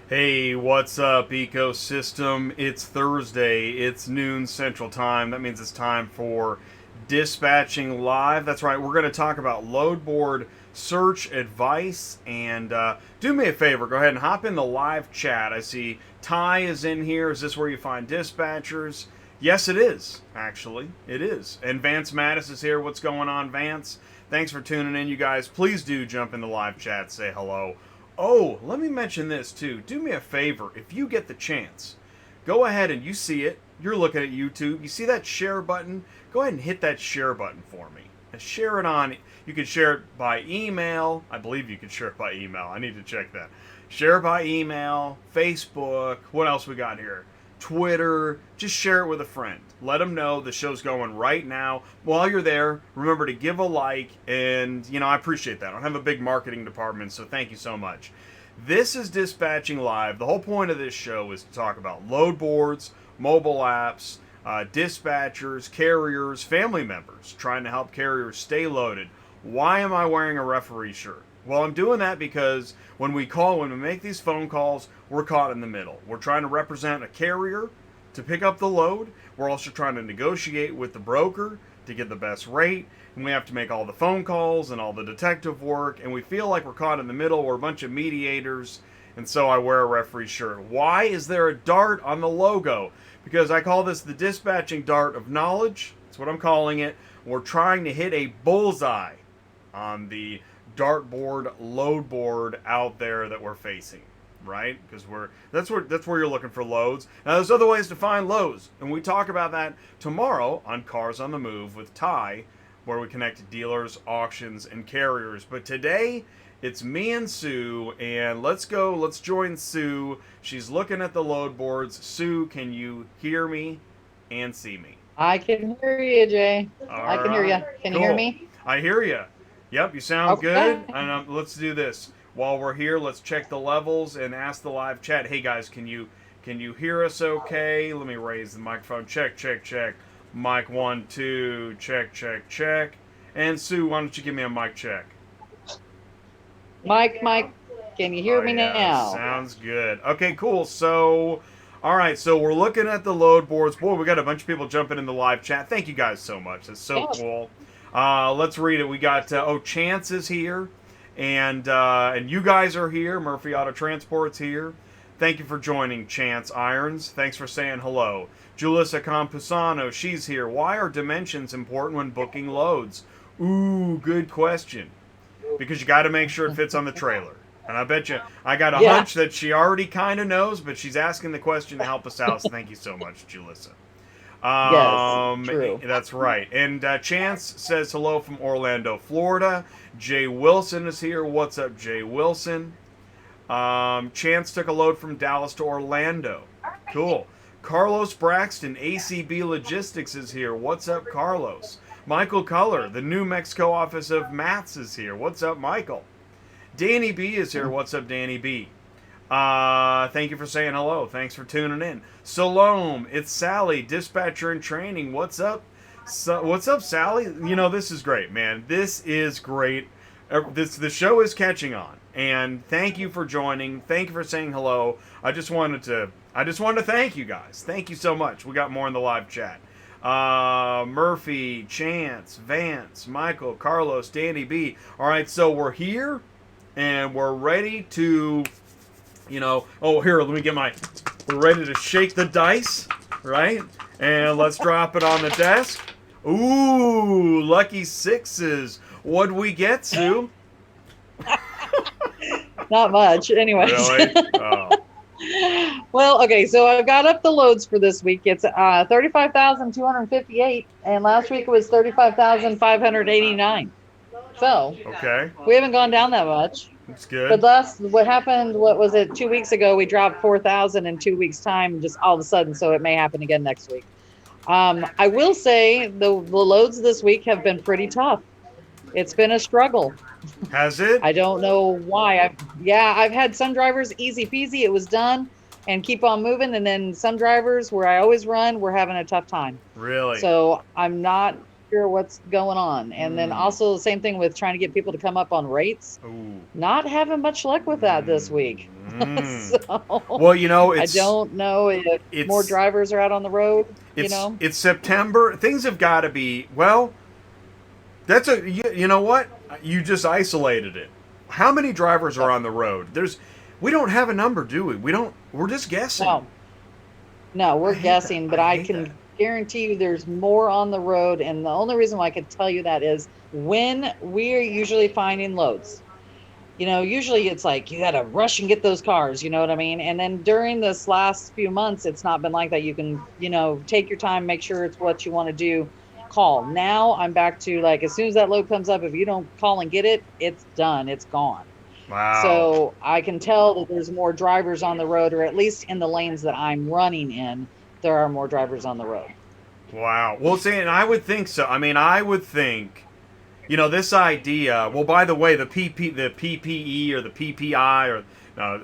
Hey, what's up, ecosystem? It's Thursday. It's noon Central Time. That means it's time for Dispatching Live. That's right, we're going to talk about load board search advice. And do me a favor, go ahead and hop in the live chat. I see Ty is in here. Is this where you find dispatchers? Yes, it is, actually. It is. And Vance Mattis is here. What's going on, Vance? Thanks for tuning in, you guys. Please do jump in the live chat, say hello. Oh, let me mention this too. Do me a favor, if you get the chance, go ahead and you see it. You're looking at YouTube. You see that share button? Go ahead and hit that share button for me. And share it on. You can share it by email. I believe you can share it by email. I need to check that. Share it by email, Facebook. What else we got here? Twitter. Just share it with a friend. Let them know the show's going right now. While you're there, remember to give a like, and I appreciate that. I don't have a big marketing department, so thank you so much. This is Dispatching Live. The whole point of this show is to talk about load boards, mobile apps, dispatchers, carriers, family members, trying to help carriers stay loaded. Why am I wearing a referee shirt? Well, I'm doing that because when we make these phone calls, we're caught in the middle. We're trying to represent a carrier to pick up the load. We're also trying to negotiate with the broker to get the best rate. And we have to make all the phone calls and all the detective work. And we feel like we're caught in the middle. We're a bunch of mediators. And so I wear a referee shirt. Why is there a dart on the logo? Because I call this the dispatching dart of knowledge. That's what I'm calling it. We're trying to hit a bullseye on the dartboard, load board out there that we're facing, right? Because that's where you're looking for loads. Now there's other ways to find loads, and we talk about that tomorrow on Cars on the Move with Ty, where we connect dealers, auctions, and carriers. But today it's me and Sue, and let's join Sue. She's looking at the load boards. Sue, can you hear me and see me? I can hear you, Jay. All I can hear you. right, Can you hear cool. me? I hear you. Yep, you sound good. Okay. And let's do this while we're here. Let's check the levels and ask the live chat. Hey guys, can you hear us? Okay. Let me raise the microphone. Check, check, check. Mic 1 2. Check, check, check. And Sue, why don't you give me a mic check? Mike, can you hear Oh me yeah, now? sounds good. Okay, cool. So, all right. So we're looking at the load boards. Boy, we got a bunch of people jumping in the live chat. Thank you guys so much. That's so Yeah. cool. Let's read it. We got Chance is here, and you guys are here. Murphy Auto Transport's here. Thank you for joining, Chance Irons. Thanks for saying hello. Julissa Campusano, she's here. Why are dimensions important when booking loads? Ooh, good question. Because you got to make sure it fits on the trailer. And I bet you, I got a Yeah. hunch that she already kind of knows, but she's asking the question to help us out. So thank you so much, Julissa. Yes. True. That's right. And Chance says hello from Orlando, Florida. Jay Wilson is here. What's up, Jay Wilson? Chance took a load from Dallas to Orlando. Cool. Carlos Braxton, ACB Logistics is here. What's up, Carlos? Michael Culler, the New Mexico office of Mats is here. What's up, Michael? Danny B is here. What's up, Danny B? Thank you for saying hello. Thanks for tuning in. Salome, it's Sally, dispatcher in training. What's up? What's up, Sally? This is great, man. This is great. The show is catching on, and thank you for joining. Thank you for saying hello. I just wanted to thank you guys. Thank you so much. We got more in the live chat. Murphy, Chance, Vance, Michael, Carlos, Danny B. All right, so we're here, and we're ready to here, let me get we're ready to shake the dice, right? And let's drop it on the desk. Ooh, lucky sixes. What'd we get, Sue? Not much. Anyways. Really? Oh. Well, okay, so I've got up the loads for this week. It's 35,258, and last week it was 35,589. So Okay. we haven't gone down that much. That's good. But what happened, what was it, 2 weeks ago, we dropped 4,000 in 2 weeks' time, just all of a sudden, so it may happen again next week. I will say the loads this week have been pretty tough. It's been a struggle. Has it? I don't know why. I've had some drivers, easy peasy, it was done, and keep on moving, and then some drivers where I always run, we're having a tough time. Really? So I'm not sure what's going on. And then also the same thing with trying to get people to come up on rates. Ooh. Not having much luck with that this week. So Well, you know, I don't know if more it's drivers are out on the road, you it's know. it's September. Things have got to be, well, you know what? You just isolated it. How many drivers are on the road? We don't have a number, do we? We're just guessing. No, no, I we're hate that. guessing, but I I hate that. can guarantee you there's more on the road. And the only reason why I can tell you that is when we're usually finding loads. You know, usually it's like you got to rush and get those cars, you know what I mean? And then during this last few months, it's not been like that. You can, take your time, make sure it's what you want to do, call. Now I'm back to like, as soon as that load comes up, if you don't call and get it, it's done, it's gone. Wow. So I can tell that there's more drivers on the road, or at least in the lanes that I'm running in, there are more drivers on the road. Wow. Well, see, and I would think so. I mean, I would think, this idea. Well, by the way, the PPE or the PPI or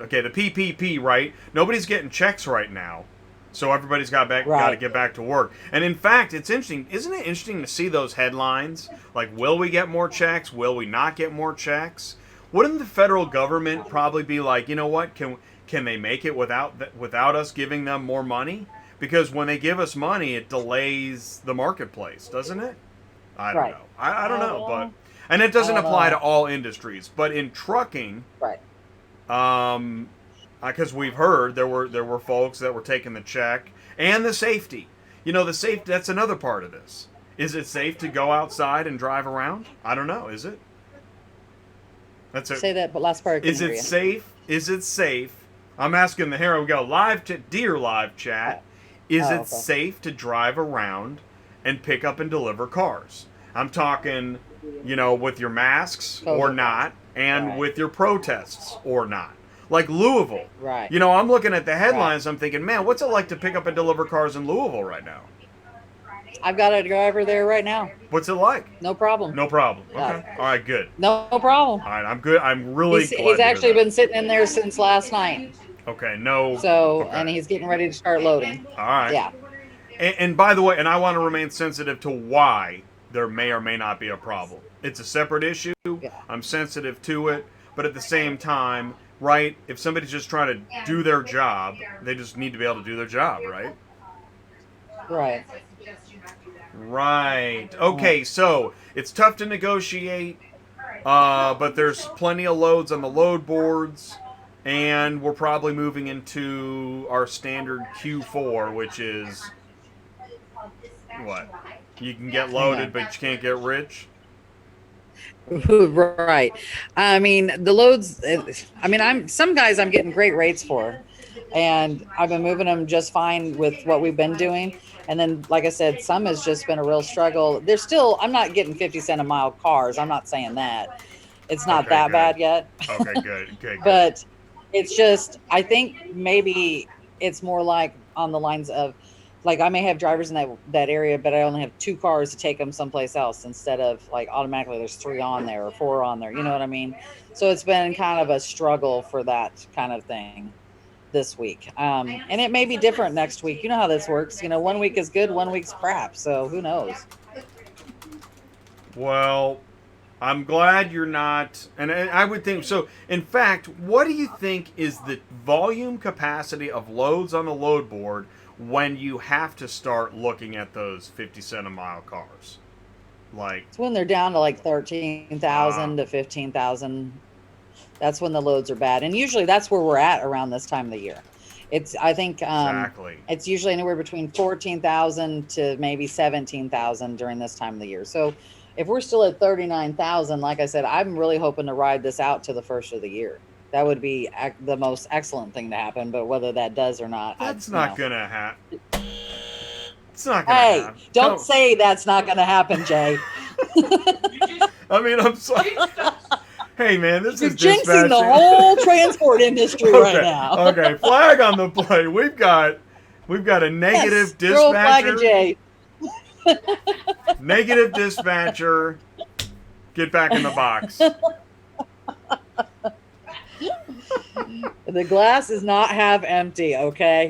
okay, the PPP, right? Nobody's getting checks right now, so everybody's got to Right. get back to work. And in fact, it's interesting. Isn't it interesting to see those headlines? Like, will we get more checks? Will we not get more checks? Wouldn't the federal government probably be like, you know what? Can they make it without us giving them more money? Because when they give us money, it delays the marketplace, doesn't it? I don't Right. know. I don't know, but Uh, and it I doesn't don't apply to know. all industries, but in trucking, Right. um, because we've heard there were folks that were taking the check and the safety. The safety, that's another part of this. Is it safe to go outside and drive around? I don't know. Is it? That's it. Say that, but last part I couldn't Is hear it you. safe? Is it safe? I'm asking the hero. We go dear live chat. Oh, Is oh, it okay. safe to drive around and pick up and deliver cars? I'm talking, with your masks or COVID wise. not, and Right. with your protests or not. Like Louisville. Right. I'm looking at the Right. headlines. I'm thinking, man, what's it like to pick up and deliver cars in Louisville right now? I've got a driver there right now. What's it like? No problem. No problem. Uh, Okay. All right. Good. no problem. All right. I'm good. I'm really He's glad to hear actually that. been sitting in there since last night. Okay. No. So, Okay. and he's getting ready to start loading. All right. Yeah. And by the way, and I want to remain sensitive to why there may or may not be a problem. It's a separate issue. Yeah. I'm sensitive to it. But at the same time, right, if somebody's just trying to do their job, they just need to be able to do their job, right? Right. Right. Okay, so it's tough to negotiate, but there's plenty of loads on the load boards. And we're probably moving into our standard Q4, which is what? You can get Hang loaded, on. but you can't get rich. Right. I mean, the loads, some guys I'm getting great rates for, and I've been moving them just fine with what we've been doing. And then, like I said, some has just been a real struggle. I'm not getting 50 cent a mile cars. I'm not saying that. It's not Okay, that good. bad yet. Okay, good. Okay, good. But it's just, I think maybe it's more like on the lines of, like, I may have drivers in that area, but I only have 2 cars to take them someplace else, instead of like automatically there's 3 on there or 4 on there. You know what I mean? So it's been kind of a struggle for that kind of thing this week. And it may be different next week. You know how this works. One week is good, one week's crap. So who knows? Well, I'm glad you're not, and I would think so. In fact, what do you think is the volume capacity of loads on the load board when you have to start looking at those 50 cent a mile cars? Like, It's when they're down to like 13,000 to 15,000. That's when the loads are bad. And usually that's where we're at around this time of the year. I think exactly. it's usually anywhere between 14,000 to maybe 17,000 during this time of the year. So if we're still at 39,000, like I said, I'm really hoping to ride this out to the first of the year. That would be the most excellent thing to happen. But whether that does or not, That's not gonna happen. It's not gonna Hey, happen. don't say that's not going to happen, Jay. I mean, I'm sorry. Hey, man, this You're is jinxing dispatching. the whole transport industry right now. Okay, flag on the play. We've got a negative Yes, throw a flag at dispatcher. Jay. Negative dispatcher. Get back in the box. The glass is not half empty, okay?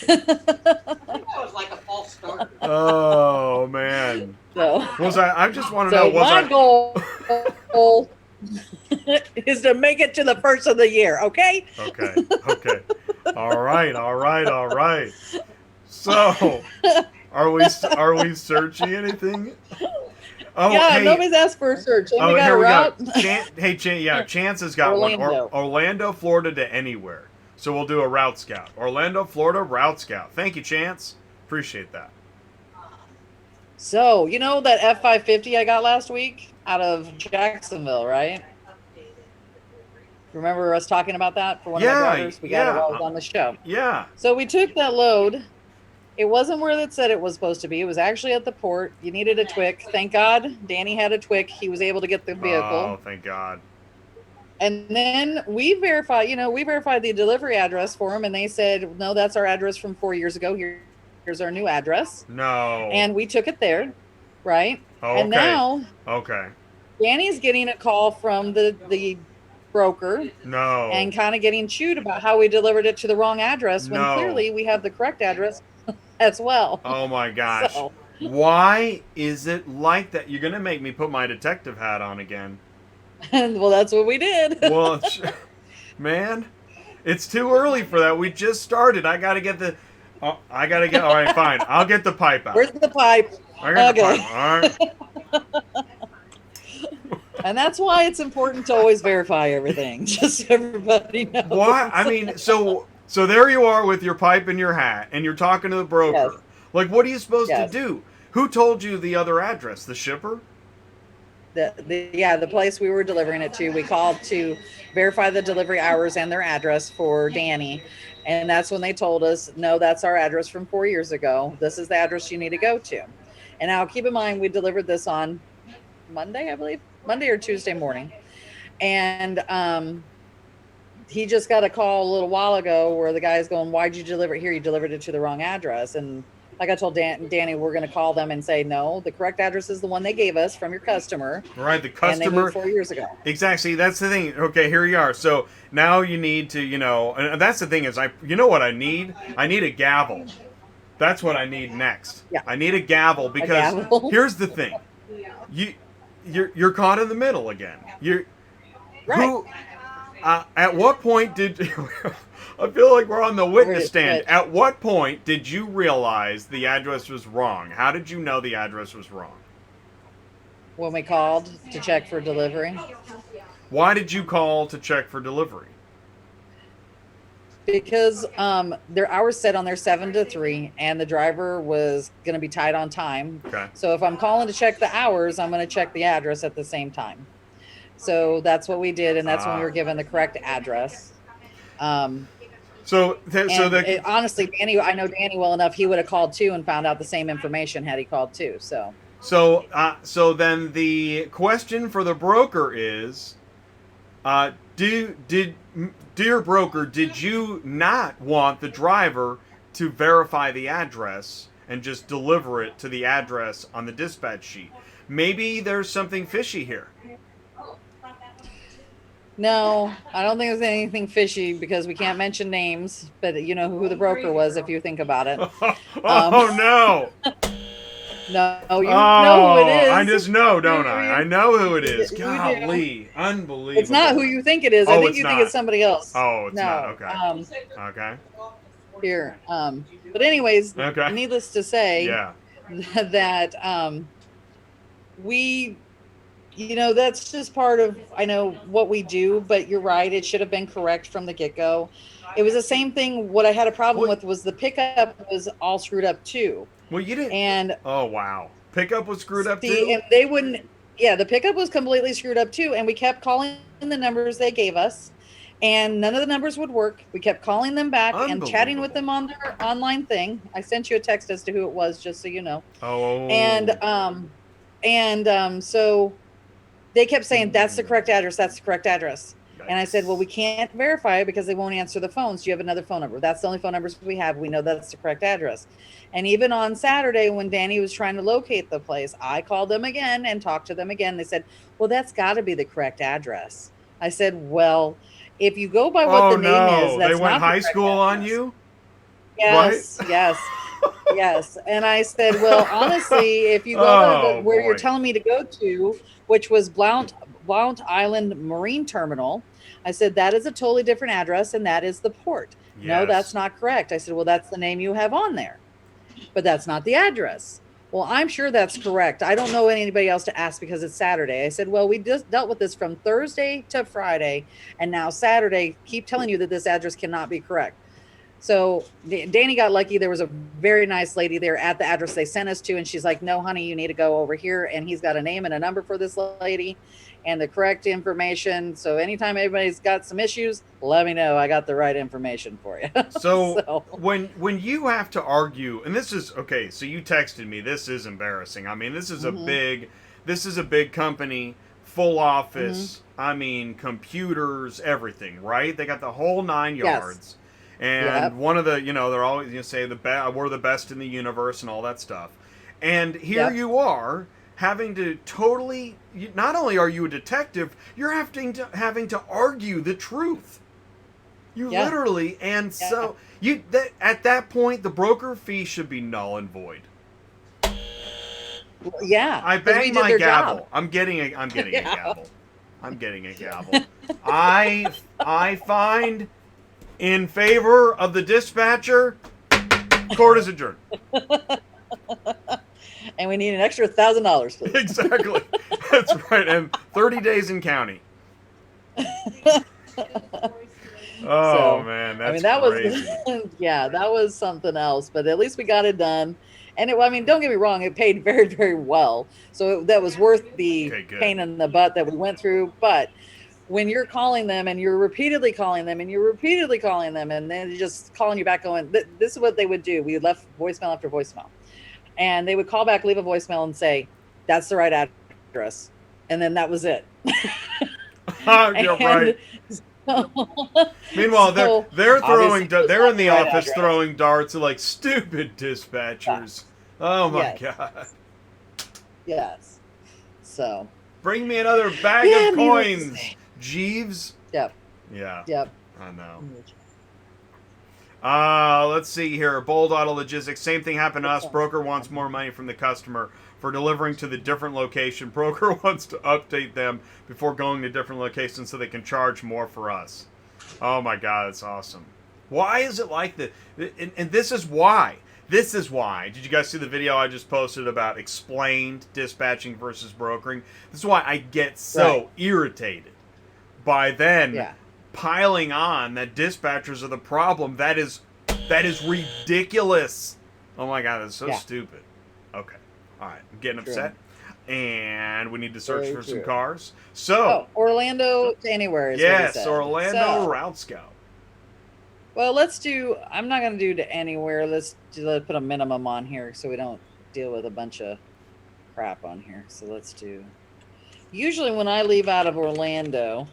That was like a false start. Oh man. So Was I just want to know, So was my I? goal is to make it to the first of the year. Okay. Okay. Okay. All right. All right. All right. So, are we searching anything? Oh, Yeah, hey. nobody's asked for a search. Hey, we Oh, got here a we go. route. Yeah, Chance has got one. Orlando. Orlando, Florida to anywhere. So we'll do a route scout. Orlando, Florida, route scout. Thank you, Chance. Appreciate that. So, you know that F-550 I got last week out of Jacksonville, right? Remember us talking about that for one of my Yeah, drivers? We got it yeah, while I was on the show. yeah. So we took that load. It wasn't where it said it was supposed to be. It was actually at the port. You needed a TWIC. Thank God Danny had a TWIC. He was able to get the vehicle. Oh, thank God. And then we verified the delivery address for him, and they said, no, that's our address from 4 years ago. Here's our new address. No. And we took it there, right? Oh, And okay. now Okay. Danny's getting a call from the broker No. and kind of getting chewed about how we delivered it to the wrong address when No. clearly we have the correct address as well. Oh my gosh. So, Why is it like that? You're gonna make me put my detective hat on again. well, that's what we did. Well, man, it's too early for that. We just started. I gotta get the. Oh, I gotta get. All right, fine. I'll get the pipe out. Where's the pipe? I got the Okay. pipe. All right. And that's why it's important to always verify everything, just so everybody knows. What? I mean, so there you are with your pipe and your hat, and you're talking to the broker. Yes. Like, what are you supposed Yes. to do? Who told you the other address? The shipper? The place we were delivering it to, we called to verify the delivery hours and their address for Danny. And that's when they told us, no, that's our address from 4 years ago. This is the address you need to go to. And now keep in mind, we delivered this on Monday, I believe, Monday or Tuesday morning. And he just got a call a little while ago where the guy's going, why'd you deliver it here? You delivered it to the wrong address. And like I told Danny, we're going to call them and say, no, the correct address is the one they gave us from your customer. Right, the And they customer. moved 4 years ago. Exactly. That's the thing. Okay, here you are. So now you need to, and that's the thing is, you know what I need? I need a gavel. That's what I need next. Yeah. I need a gavel because gavel. here's the thing. You're caught in the middle again. Right. At what point did I feel like we're on the witness stand? Right. At what point did you realize the address was wrong? How did you know the address was wrong? When we called to check for delivery. Why did you call to check for delivery? Because their hours set on their 7 to 3, and the driver was going to be tight on time. Okay. So if I'm calling to check the hours, I'm going to check the address at the same time. So that's what we did, and that's when we were given the correct address. Honestly, Danny, I know Danny well enough. He would have called too and found out the same information had he called too. So then the question for the broker is, dear broker, did you not want the driver to verify the address and just deliver it to the address on the dispatch sheet? Maybe there's something fishy here. No, I don't think there's anything fishy because we can't mention names, but you know who the broker was if you think about it. Oh no! No, you know who it is. I just know, don't I? I know who it is. Golly, unbelievable. It's not who you think it is. I think you think it's somebody else. Oh, it's no. not. Okay. Okay. Here. But anyways, okay. Needless to say, yeah. that we, that's just part of, I know what we do, but you're right. It should have been correct from the get-go. It was the same thing. What I had a problem with was the pickup was all screwed up too. Well, you didn't. And oh wow, pickup was screwed up too. And they wouldn't. Yeah, the pickup was completely screwed up too, and we kept calling the numbers they gave us, and none of the numbers would work. We kept calling them back and chatting with them on their online thing. I sent you a text as to who it was, just so you know. Oh. And so they kept saying that's the correct address. That's the correct address. And I said, well, we can't verify it because they won't answer the phones. Do you have another phone number? That's the only phone numbers we have. We know that's the correct address. And even on Saturday, when Danny was trying to locate the place, I called them again and talked to them again. They said, well, that's got to be the correct address. I said, well, if you go by what the name is, that's they went not high the school address. on you? Yes, right? yes. Yes. And I said, well, honestly, if you go to Oh where you're boy. telling me to go to, which was Blount Island Marine Terminal, I said, that is a totally different address and that is the port. No, that's Yes. not correct. I said, well, that's the name you have on there, but that's not the address. Well, I'm sure that's correct. I don't know anybody else to ask because it's Saturday. I said, well, we just dealt with this from Thursday to Friday, and now Saturday, keep telling you that this address cannot be correct. So Danny got lucky. There was a very nice lady there at the address they sent us to, and she's like, "No, honey, you need to go over here." And he's got a name and a number for this lady, and the correct information. So anytime anybody's got some issues, let me know. I got the right information for you. So So when you have to argue, and this is okay, so you texted me. This is embarrassing. I mean, mhm, this is a big company, full mhm. office. I mean, computers, everything, right? They got the whole nine Yes, yards. And yep, one of the, they're always say we're the best in the universe and all that stuff. And here yep, you are having to totally. Not only are you a detective, you're having to argue the truth. You yeah, literally, and yeah, so at that point the broker fee should be null and void. yeah. I Because we bang did my their job. gavel. I'm getting a Yeah. gavel. I'm getting a gavel. I find in favor of the dispatcher. Court is adjourned. And we need an extra $1,000, please. Exactly. That's right. And 30 days in county. Oh So, man, I that's mean, that was, crazy. yeah, that was something else. But at least we got it done. And I mean, don't get me wrong, it paid very, very well. So that was worth the Okay, good. pain in the butt that we went through. But when you're calling them and you're repeatedly calling them and you're repeatedly calling them and then just calling you back going, this is what they would do. We left voicemail after voicemail. And they would call back, leave a voicemail and say, that's the right address. And then that was it. You're And right. so, Meanwhile, so they're obviously throwing it was they're not in the the right office address. throwing darts at like stupid dispatchers. Yes. Oh my Yes. god. Yes. So, Bring me another bag yeah, of needless to coins, say. Jeeves. Yep. Yeah, Yep. I know. Let's see here. Bold Auto Logistics. Same thing happened to us. Broker wants more money from the customer for delivering to the different location. Broker wants to update them before going to different locations so they can charge more for us. Oh my god, that's awesome. Why is it like that? And this is why. This is why. Did you guys see the video I just posted about explained dispatching versus brokering? This is why I get Right. so irritated by then Yeah. piling on that dispatchers are the problem. That is ridiculous. Oh my god, that's so Yeah. stupid. Okay. All right, I'm getting True. upset. And we need to search Very for some true. cars. So, Oh, Orlando to anywhere is what he yes, said. Orlando So, Route Scout. well, I'm not going to do to anywhere. Let's put a minimum on here so we don't deal with a bunch of crap on here. So let's do, usually when I leave out of Orlando,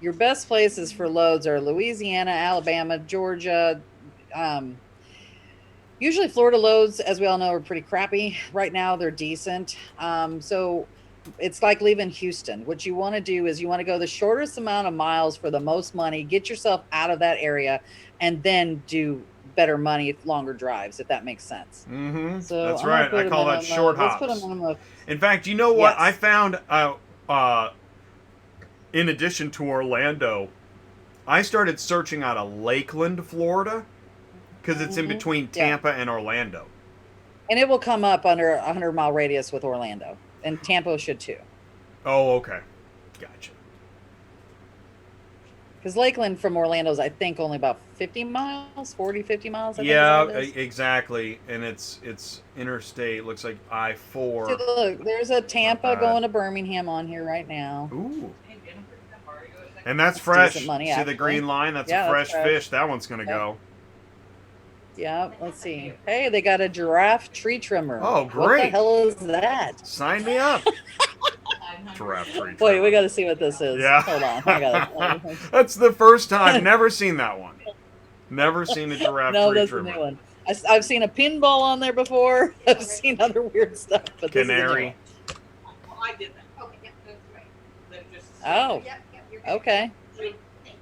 your best places for loads are Louisiana, Alabama, Georgia. Um, Usually Florida loads, as we all know, are pretty crappy. Right now, they're decent. So it's like leaving Houston. What you want to do is you want to go the shortest amount of miles for the most money, get yourself out of that area, and then do better money, longer drives, if that makes sense. Mm-hmm. So That's I'm going to right. I put a call that minimum short of, let's put a hops. minimum of, In fact, you know what? I yes. found uh, in addition to Orlando, I started searching out of Lakeland, Florida, because it's in Hmm. between Yeah. Tampa and Orlando. And it will come up under a 100-mile radius with Orlando. And Tampa should too. Oh, okay. Gotcha. Because Lakeland from Orlando is, I think, only about 50 miles, 40, 50 miles, I think is all Yeah, it is. exactly. And it's interstate. Looks like I See, four. look, there's a Not Tampa bad. going to Birmingham on here right now. Ooh. And that's It's decent fresh. money, See the actually. green line? That's a Yeah, that's fresh fresh. fish. That one's gonna Yep. go. Yeah, let's see. Hey, they got a giraffe tree trimmer. Oh, What the great. hell is that? Sign me up. Giraffe tree Wait, we trimmer. got to see what this is. Yeah. Hold on. I got it. That's the first time. Never seen that one. Never seen a giraffe No, tree that's a trimmer. new one. I've seen a pinball on there before. I've seen other weird stuff, but this is a new Canary. one. Oh, okay.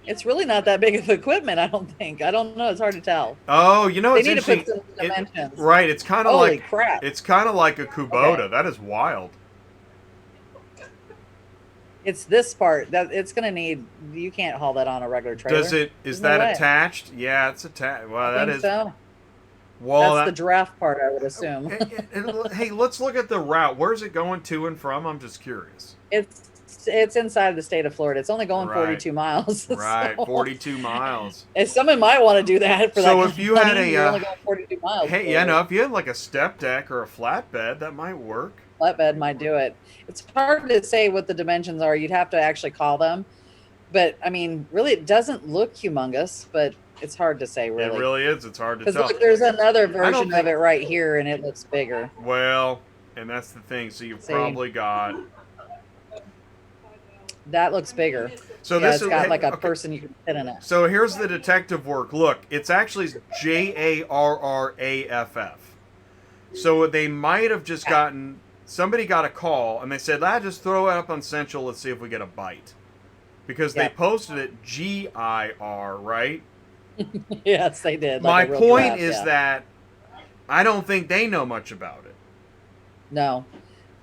It's really not that big of equipment, I don't think. I don't know. It's hard to tell. Oh, you know They it's need to put interesting. some dimensions. Right, it's kind of Holy like crap. a Kubota. Okay. That is wild. It's this part that it's going to need. You can't haul that on a regular Does trailer. it? There's Is no that way. attached? Yeah, it's attached. I Well, that think is. so. Well, That's the that. giraffe part, I would assume. Hey, let's look at the route. Where's it going to and from? I'm just curious. It's inside the state of Florida. It's only going Right, 42 miles. right. So 42 miles. if someone might want to do that for that So kind if of you had money, a, you're only going 42 miles hey, yeah, for no, it. if you had like a step deck or a flatbed, that might work. Flatbed might do it. It's hard to say what the dimensions are. You'd have to actually call them. But I mean, really, it doesn't look humongous, but it's hard to say, It really. really is. It's hard to Because tell. look, there's another I don't version of think. it right here, and it looks bigger. Well, and that's the thing. So you've See, probably got. that looks bigger. So Yeah, this it's is got like a okay. person you can fit in it. So here's the detective work. Look, it's actually JARRAFF. So they might have just gotten somebody got a call and they said, just throw it up on Central. Let's see if we get a bite." Because they Yep. posted it GIR, right? Yes, they did. My Like a real point giraffe, is yeah. that I don't think they know much about it. No.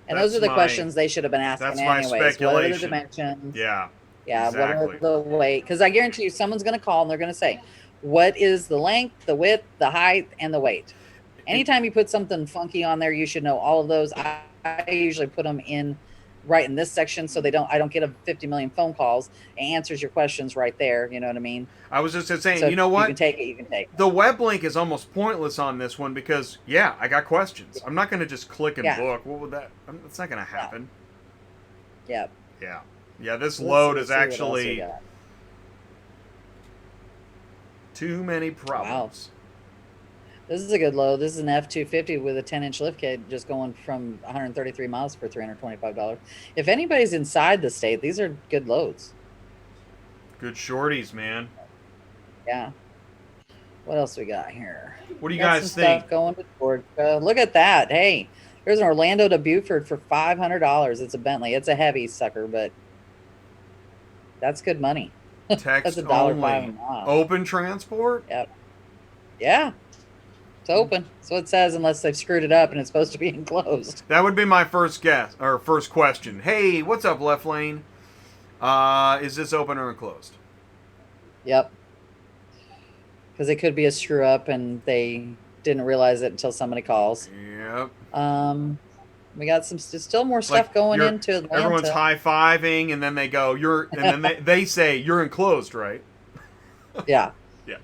And That's those are the my questions they should have been asking that's my anyways. What are the speculation. dimensions? Yeah, Yeah, what are exactly. the weight? Because I guarantee you someone's going to call and they're going to say, what is the length, the width, the height, and the weight? And Anytime you put something funky on there, you should know all of those. I usually put them in right in this section so I don't get a 50 million phone calls. It answers your questions right there. You know what I mean? I was just saying, So you if know you what? can take it, you can take it. The web link is almost pointless on this one because, yeah, I got questions. I'm not going to just click and Yeah. book. What would that? That's not going to No. happen. Yep. Yeah, yeah. This Let's load see is what else we actually got. too many Wow. problems. This is a good load. This is an F-250 with a 10-inch lift kit just going from 133 miles for $325. If anybody's inside the state, these are good loads. Good shorties, man. Yeah. What else we got here? What do you Got guys some think? stuff going to Georgia. Look at that. Hey, there's an Orlando to Buford for $500. It's a Bentley. It's a heavy sucker, but that's good money. That's Text $1.05 a only. mile. Open transport? Yep. Yeah. It's open. So it says unless they've screwed it up and it's supposed to be enclosed. That would be my first guess or first question. Hey, what's up, left lane? Is this open or enclosed? Yep. Because it could be a screw up and they didn't realize it until somebody calls. Yep. We got still more stuff Like going into Atlanta. everyone's high fiving, and then they go, and then they say you're enclosed, right? Yeah. Yeah.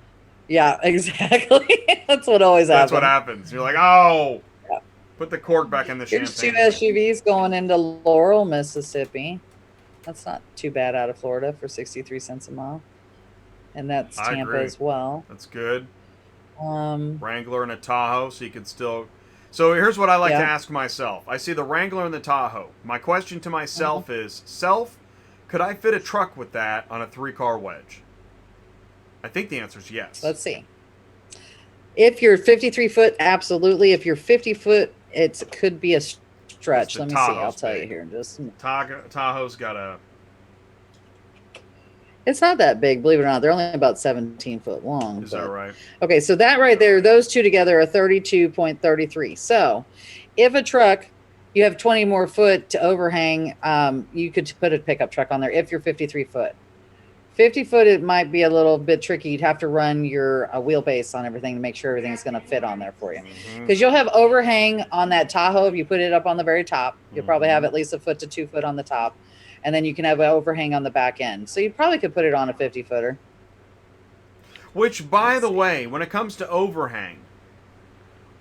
Yeah, exactly. That's what always That's happens. what happens. You're like, oh, Yeah. put the cork back in the Here's two champagne. SUVs going into Laurel, Mississippi. That's not too bad out of Florida for 63 cents a mile. And that's I Tampa agree. as well. That's good. Um, Wrangler and a Tahoe, so you can still. So here's what I like to Yeah. ask myself. I see the Wrangler and the Tahoe. My question to myself Mm-hmm. is, could I fit a truck with that on a 3-car wedge? I think the answer is yes. let's see. If you're 53 foot, absolutely. If you're 50 foot, it could be a stretch. The Let me see. I'll Tahoe's tell you big. here in just a minute. Tahoe's got a. It's not that big, believe it or not. They're only about 17 foot long. Is that right? Okay, so that right there, those two together are 32.33. So if a truck, you have 20 more foot to overhang, you could put a pickup truck on there if you're 53 foot. 50 foot, it might be a little bit tricky. You'd have to run your wheelbase on everything to make sure everything's going to fit on there for you. Mhm. Because you'll have overhang on that Tahoe if you put it up on the very top. You'll probably have Mhm. at least a foot to 2 foot on the top. And then you can have an overhang on the back end. So you probably could put it on a 50 footer. Which, by the way, when it comes to overhang,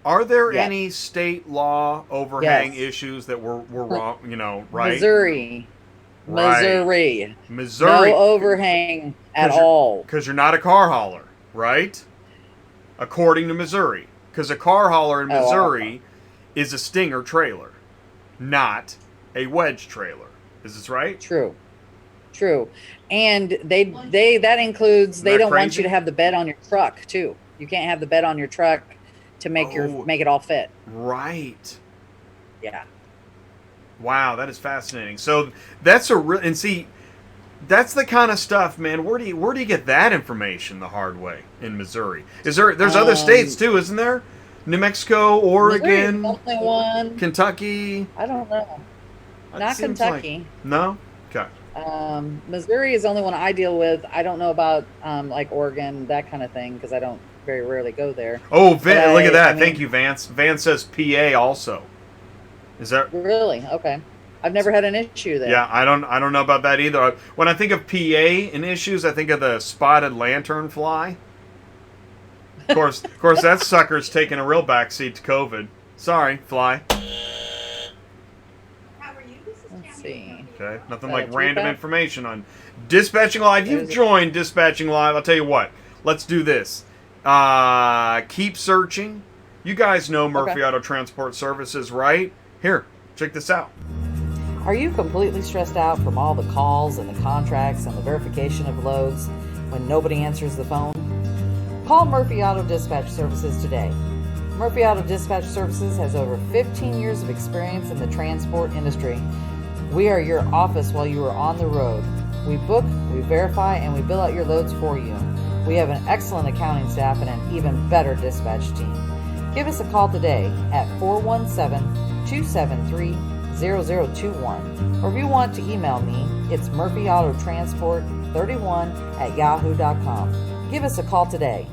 are there Yes. any state law overhang Yes. issues that were wrong? Right? Missouri. Right. Missouri. Missouri. No overhang at 'Cause you're- all. Because you're not a car hauler, right? According to Missouri. Because a car hauler in Oh, Missouri is a Stinger trailer, not a wedge trailer. Is this right? True. True. And they that includes Isn't they that don't want crazy? you to have the bed on your truck too. You can't have the bed on your truck to make Oh. make it all fit. Right. Yeah. Wow, that is fascinating. So that's a real and see, That's the kind of stuff, man. Where do you get that information the hard way in Missouri? There's other states too, isn't there? New Mexico, Missouri is Oregon, the only one. Kentucky. I don't know. It Not seems Kentucky. No. Okay. Missouri is the only one I deal with. I don't know about like Oregon, that kind of thing, because I don't very rarely go there. Oh, look at that. I mean, Thank you, Vance. Vance says PA also. Is that really? Okay. I've never had an issue there. Yeah, I don't know about that either. When I think of PA and issues, I think of the spotted lanternfly. Of course, that sucker's taking a real backseat to COVID. Sorry, fly. Let's see. Okay, nothing Is that like a random two-pack? information on Dispatching Live. You've joined Dispatching Live. I'll tell you what. Let's do this. Keep searching. You guys know Murphy Auto Transport Services, right? Here, check this out. Are you completely stressed out from all the calls and the contracts and the verification of loads when nobody answers the phone? Call Murphy Auto Dispatch Services today. Murphy Auto Dispatch Services has over 15 years of experience in the transport industry. We are your office while you are on the road. We book, we verify, and we bill out your loads for you. We have an excellent accounting staff and an even better dispatch team. Give us a call today at 417-273-0021. Or if you want to email me, it's murphyautotransport31@yahoo.com. Give us a call today.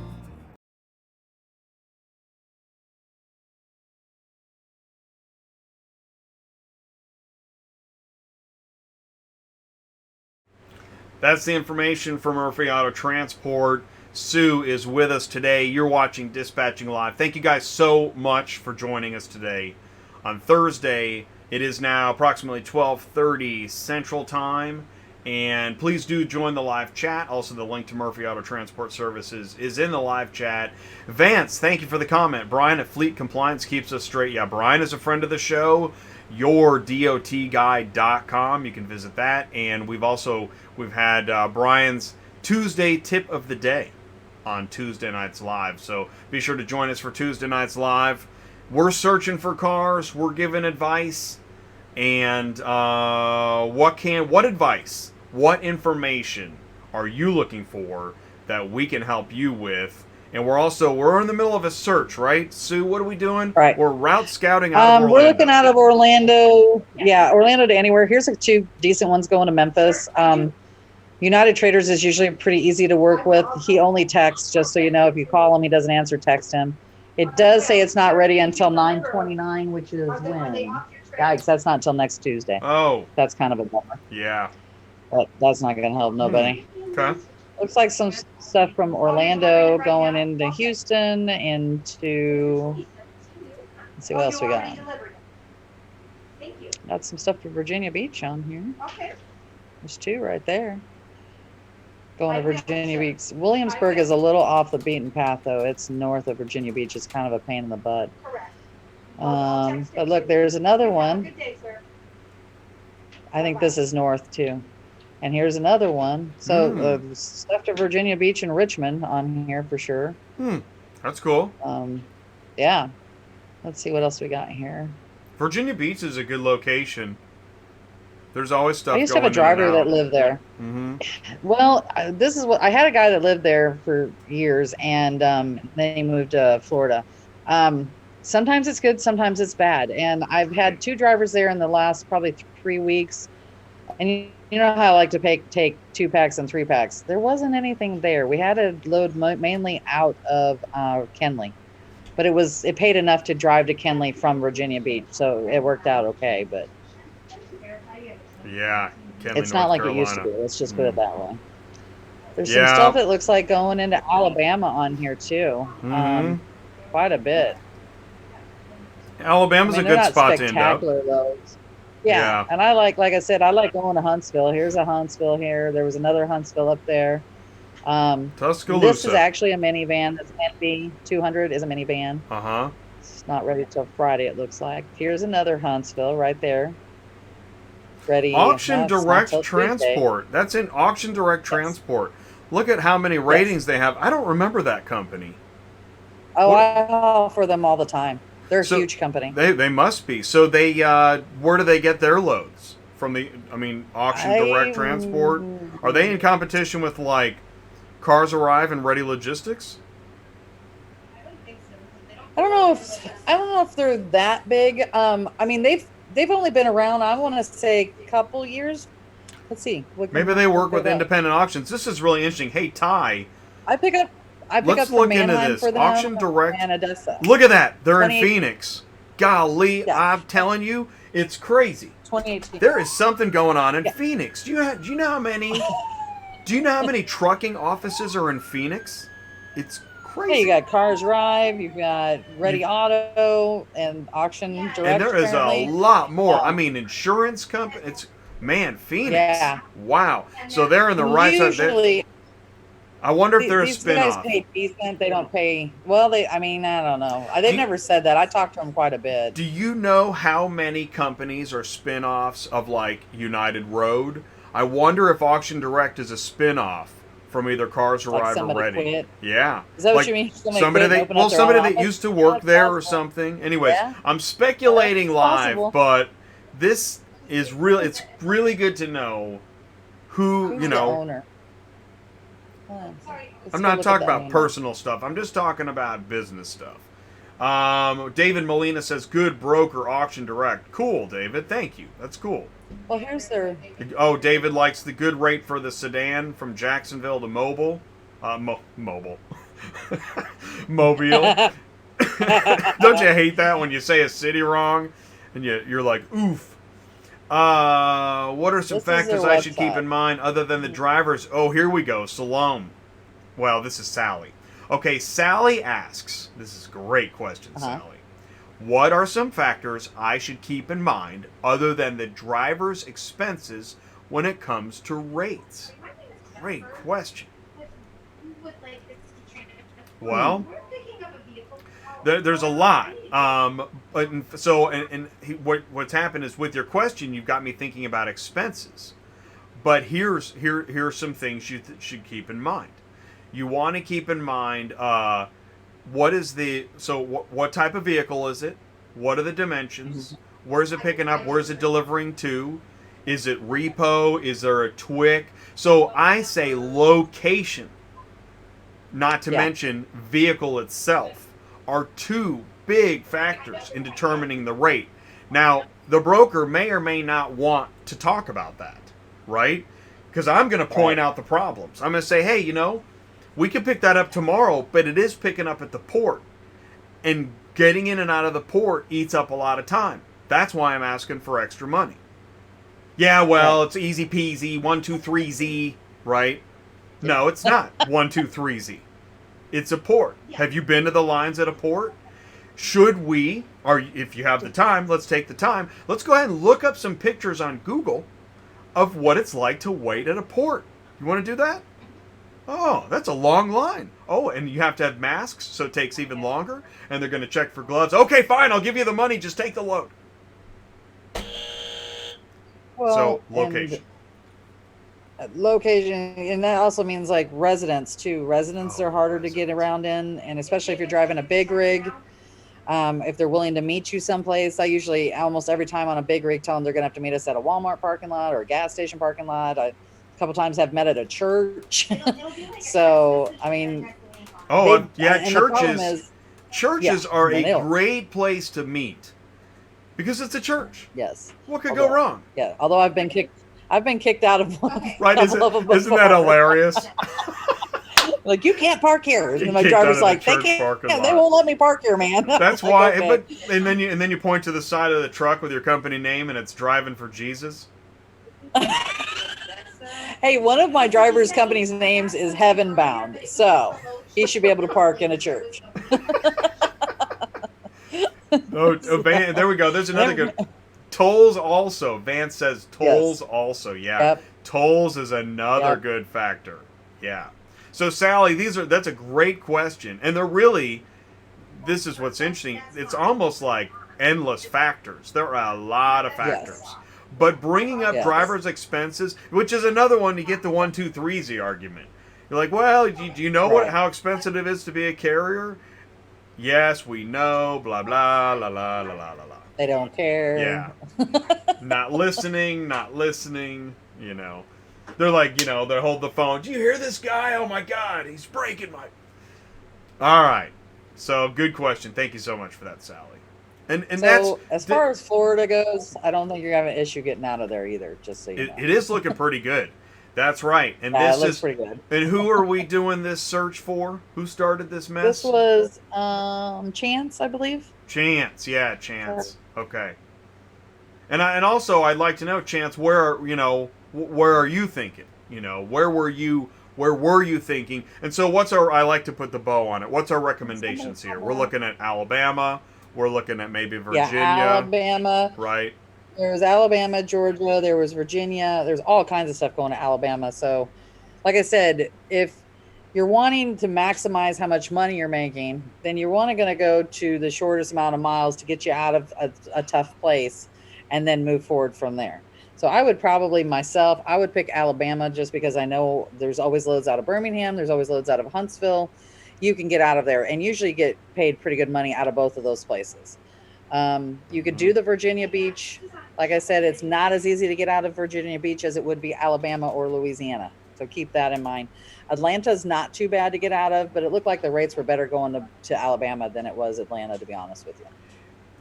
That's the information from Murphy Auto Transport. Sue is with us today. You're watching Dispatching Live. Thank you guys so much for joining us today. On Thursday, it is now approximately 12:30 Central Time. And please do join the live chat. Also, the link to Murphy Auto Transport Services is in the live chat. Vance, thank you for the comment. Brian at Fleet Compliance keeps us straight. Yeah, Brian is a friend of the show. YourDOTguide.com. You can visit that. And we've had Brian's Tuesday tip of the day on Tuesday Nights Live. So be sure to join us for Tuesday Nights Live. We're searching for cars. We're giving advice. And what advice, what information are you looking for that we can help you with? And we're in the middle of a search, right, Sue? What are we doing? Right. We're route scouting out of Orlando. We're looking out of Orlando. Yeah, Orlando to anywhere. Here's two decent ones going to Memphis. United Traders is usually pretty easy to work with. He only texts, just so you know. If you call him, he doesn't answer, text him. It does say it's not ready until 9/29, which is when? Yikes, that's not until next Tuesday. Oh. That's kind of a bummer. Yeah. But that's not going to help nobody. Okay. Looks like some stuff from Orlando going into Houston, let's see what else we got. Got some stuff to Virginia Beach on here. There's two right there. Going to Virginia Beach. Williamsburg is a little off the beaten path, though. It's north of Virginia Beach. It's kind of a pain in the butt. But look, there's another one. I think this is north, too. And here's another one. So stuff to Virginia Beach and Richmond on here for sure. That's cool. Yeah. Let's see what else we got here. Virginia Beach is a good location. There's always stuff. I used to have a driver that lived there. Well, this is what I had a guy that lived there for years, and then he moved to Florida. Sometimes it's good, sometimes it's bad. And I've had two drivers there in the last probably 3 weeks. And you know how I like to take 2-packs and 3-packs. There wasn't anything there. We had to load mainly out of Kenley, but it paid enough to drive to Kenley from Virginia Beach, so it worked out okay. But yeah, Kenley, it's not North like it used to be. Let's just put it that way. There's some stuff that looks like going into Alabama on here too. Quite a bit. Alabama's a good spot to end up. Loads. Yeah, and I like I said, I like going to Huntsville. Here's a Huntsville here. There was another Huntsville up there. Tuscaloosa. This is actually a minivan. This NB 200 is a minivan. It's not ready till Friday, it looks like. Here's another Huntsville right there. Ready. Auction Direct Transport. That's in Auction Direct Transport. Look at how many ratings they have. I don't remember that company. Oh, I haul for them all the time. They're a huge company. They must be. So they where do they get their loads from the, I mean, auction direct transport? Are they in competition with like Cars Arrive and Ready Logistics? I don't know if they're that big. I mean, they've only been around, I want to say, a couple years. Let's see. Maybe they work with independent auctions. This is really interesting. Hey, Ty, I pick up let's from look into Manheim this. for them Auction direct. and Odessa. Look at that. They're in 2018. Phoenix. Golly, Yeah. I'm telling you, it's crazy. 2018. There is something going on in Yeah. Phoenix. Do you know how many trucking offices are in Phoenix? It's crazy. Yeah, you got Cars Arrive, you've got Ready Auto, and Auction Direct. And there is apparently. a lot more. I mean, insurance company. It's Phoenix. Yeah. Wow. So they're in the right side. Usually, I wonder if they're a these spin-off. guys pay decent. They don't pay well. I mean, I don't know. They've never said that. I talked to them quite a bit. Do you know how many companies are spin-offs of like United Road? I wonder if Auction Direct is a spin-off from either Cars Arrive or Ready. Quit? Yeah. Is that like what you mean? Somebody that used to work there or something. Anyways, Yeah. I'm speculating live, possible. but this is real. It's really good to know who Who's the owner? I'm not talking about personal stuff. I'm just talking about business stuff. David Molina says, good broker, Auction Direct. Cool, David. Thank you. That's cool. Well, here's their... Oh, David likes the good rate for the sedan from Jacksonville to Mobile. Mobile. Mobile. Don't you hate that when you say a city wrong and you're like, oof. What are some factors I should keep in mind other than the drivers? Oh, here we go. Salome. Well, this is Sally. Okay, Sally asks, this is a great question, Sally. What are some factors I should keep in mind other than the driver's expenses when it comes to rates? Great question. Well, there's a lot. What's happened is with your question, you've got me thinking about expenses. But here's some things you should keep in mind. You want to keep in mind what type of vehicle is it? What are the dimensions? Where's it picking up? Where's it delivering to? Is it repo? Is there a TWIC? So I say location, not to mention vehicle itself, are two big factors in determining the rate. Now, the broker may or may not want to talk about that, right? Because I'm going to point out the problems. I'm going to say, hey, we could pick that up tomorrow, but it is picking up at the port. And getting in and out of the port eats up a lot of time. That's why I'm asking for extra money. Yeah, well, it's easy peasy, 123Z, right? No, it's not 123Z. It's a port. Have you been to the lines at a port? Should we, or if you have the time, let's take the time. Let's go ahead and look up some pictures on Google of what it's like to wait at a port. You want to do that? Oh, that's a long line. Oh, and you have to have masks, so it takes even longer. And they're going to check for gloves. Okay, fine, I'll give you the money. Just take the load. Well, so, location. Location, and that also means like residents, too. Residents are harder to get around in, and especially if you're driving a big rig. If they're willing to meet you someplace, I usually, almost every time on a big rig, tell them they're going to have to meet us at a Walmart parking lot or a gas station parking lot. A couple times have met at a church. So, I mean... Churches are a great place to meet. Because it's a church. Yes. What could go wrong? Yeah, although I've been kicked out of right, isn't that hilarious? Like, you can't park here. And my driver's like, they can't. They won't let me park here, man. That's why. Okay. And then you point to the side of the truck with your company name, and it's Driving for Jesus. Hey, one of my driver's company's names is Heaven Bound, so he should be able to park in a church. Van, there we go. There's another good. Tolls also. Vance says tolls also. Yeah. Yep. Tolls is another good factor. Yeah. So Sally, that's a great question. And they're really, this is what's interesting. It's almost like endless factors. There are a lot of factors. Yes. But bringing up driver's expenses, which is another one to get the 123Z argument. You're like, well, do you know how expensive it is to be a carrier? Yes, we know, blah, blah, la, la, la, la, la, la. They don't care. Yeah. not listening, not listening. You know, they're like, they hold the phone. Do you hear this guy? Oh my God, he's breaking my. All right. So good question. Thank you so much for that, Sally. And that's So as far as Florida goes, I don't think you're having an issue getting out of there either. Just so you know, it is looking pretty good. That's right. And yeah, it this looks is. pretty good. And who are we doing this search for? Who started this This mess? was Chance, I believe. Chance. Yeah, Chance. Okay. And also I'd like to know, Chance, where are you thinking? Where were you thinking? And so I like to put the bow on it. What's our recommendations here? We're looking at Alabama. We're looking at maybe Yeah, Virginia. Alabama. Right. There was Alabama, Georgia. There was Virginia. There's all kinds of stuff going to Alabama. So, like I said, if you're wanting to maximize how much money you're making, then you're going to go to the shortest amount of miles to get you out of a tough place and then move forward from there. So I would probably I would pick Alabama just because I know there's always loads out of Birmingham. There's always loads out of Huntsville. You can get out of there and usually get paid pretty good money out of both of those places. You could do the Virginia Beach. Like I said, it's not as easy to get out of Virginia Beach as it would be Alabama or Louisiana. So keep that in mind. Atlanta's not too bad to get out of, but it looked like the rates were better going to Alabama than it was Atlanta, to be honest with you.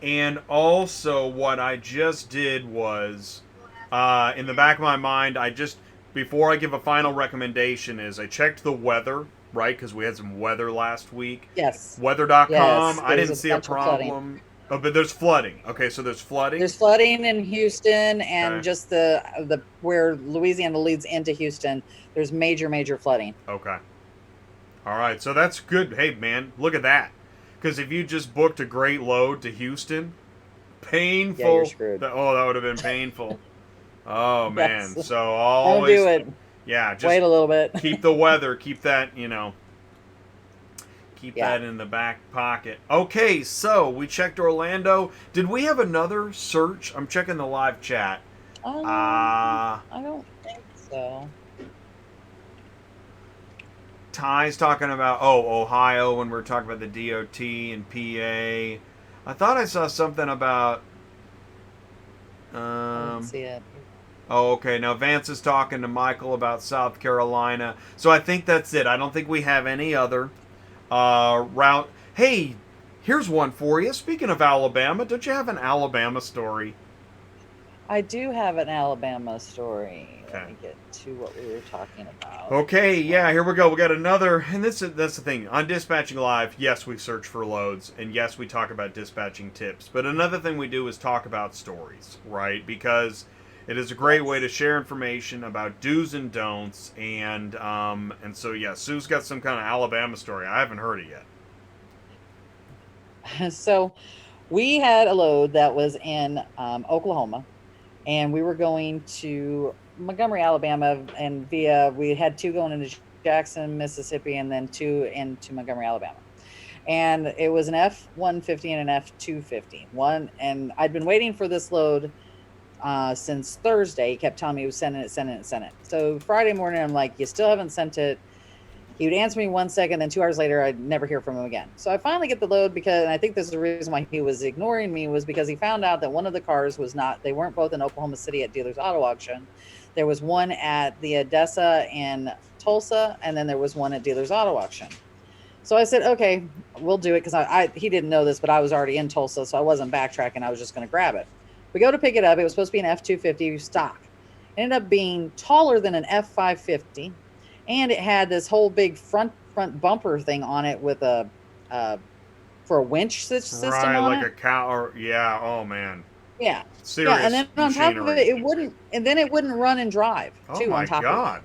And also, what I just did was, in the back of my mind, before I give a final recommendation, is I checked the weather, right? Because we had some weather last week. Yes. Weather.com. Yes, I didn't see a problem. Oh, but there's flooding. Okay, so there's flooding. There's flooding in Houston, and Okay. just the where Louisiana leads into Houston. There's major flooding. Okay. All right, so that's good. Hey, man, look at that. Because if you just booked a great load to Houston, painful. Yeah, you're screwed. That would have been painful. Oh man. Yes. So Don't always. do it. Yeah, just wait a little bit. keep the weather. Keep that. Keep Yeah. that in the back pocket. Okay, so we checked Orlando. Did we have another search? I'm checking the live chat. I don't think so. Ty's talking about Ohio when we were talking about the DOT and PA. I thought I saw something about. I didn't see it. Oh, okay. Now Vance is talking to Michael about South Carolina. So I think that's it. I don't think we have any other route. Hey, here's one for you. Speaking of Alabama, don't you have an Alabama story? I do have an Alabama story. Okay. Let me get to what we were talking about. Okay, yeah, here we go. We got another, and that's the thing. On Dispatching Live, yes, we search for loads, and yes, we talk about dispatching tips. But another thing we do is talk about stories, right? Because it is a great way to share information about do's and don'ts, and so yeah, Sue's got some kind of Alabama story. I haven't heard it yet. So we had a load that was in Oklahoma, and we were going to Montgomery, Alabama, and we had two going into Jackson, Mississippi, and then two into Montgomery, Alabama. And it was an F-150 and an F-250. And I'd been waiting for this load since Thursday. He kept telling me he was sending it. So Friday morning, I'm like, you still haven't sent it. He would answer me 1 second, then 2 hours later, I'd never hear from him again. So I finally get the load and I think this is the reason why he was ignoring me, was because he found out that one of the cars they weren't both in Oklahoma City at Dealer's Auto Auction. There was one at the Odessa in Tulsa, and then there was one at Dealer's Auto Auction. So I said, okay, we'll do it, because he didn't know this, but I was already in Tulsa, so I wasn't backtracking. I was just going to grab it. We go to pick it up. It was supposed to be an F-250 stock. It ended up being taller than an F-550. And it had this whole big front bumper thing on it with for a winch system Right, on like it. a cow, or yeah. Oh man. Yeah. Serious yeah, and then on top of machinery. it wouldn't run and drive Oh too my on top god.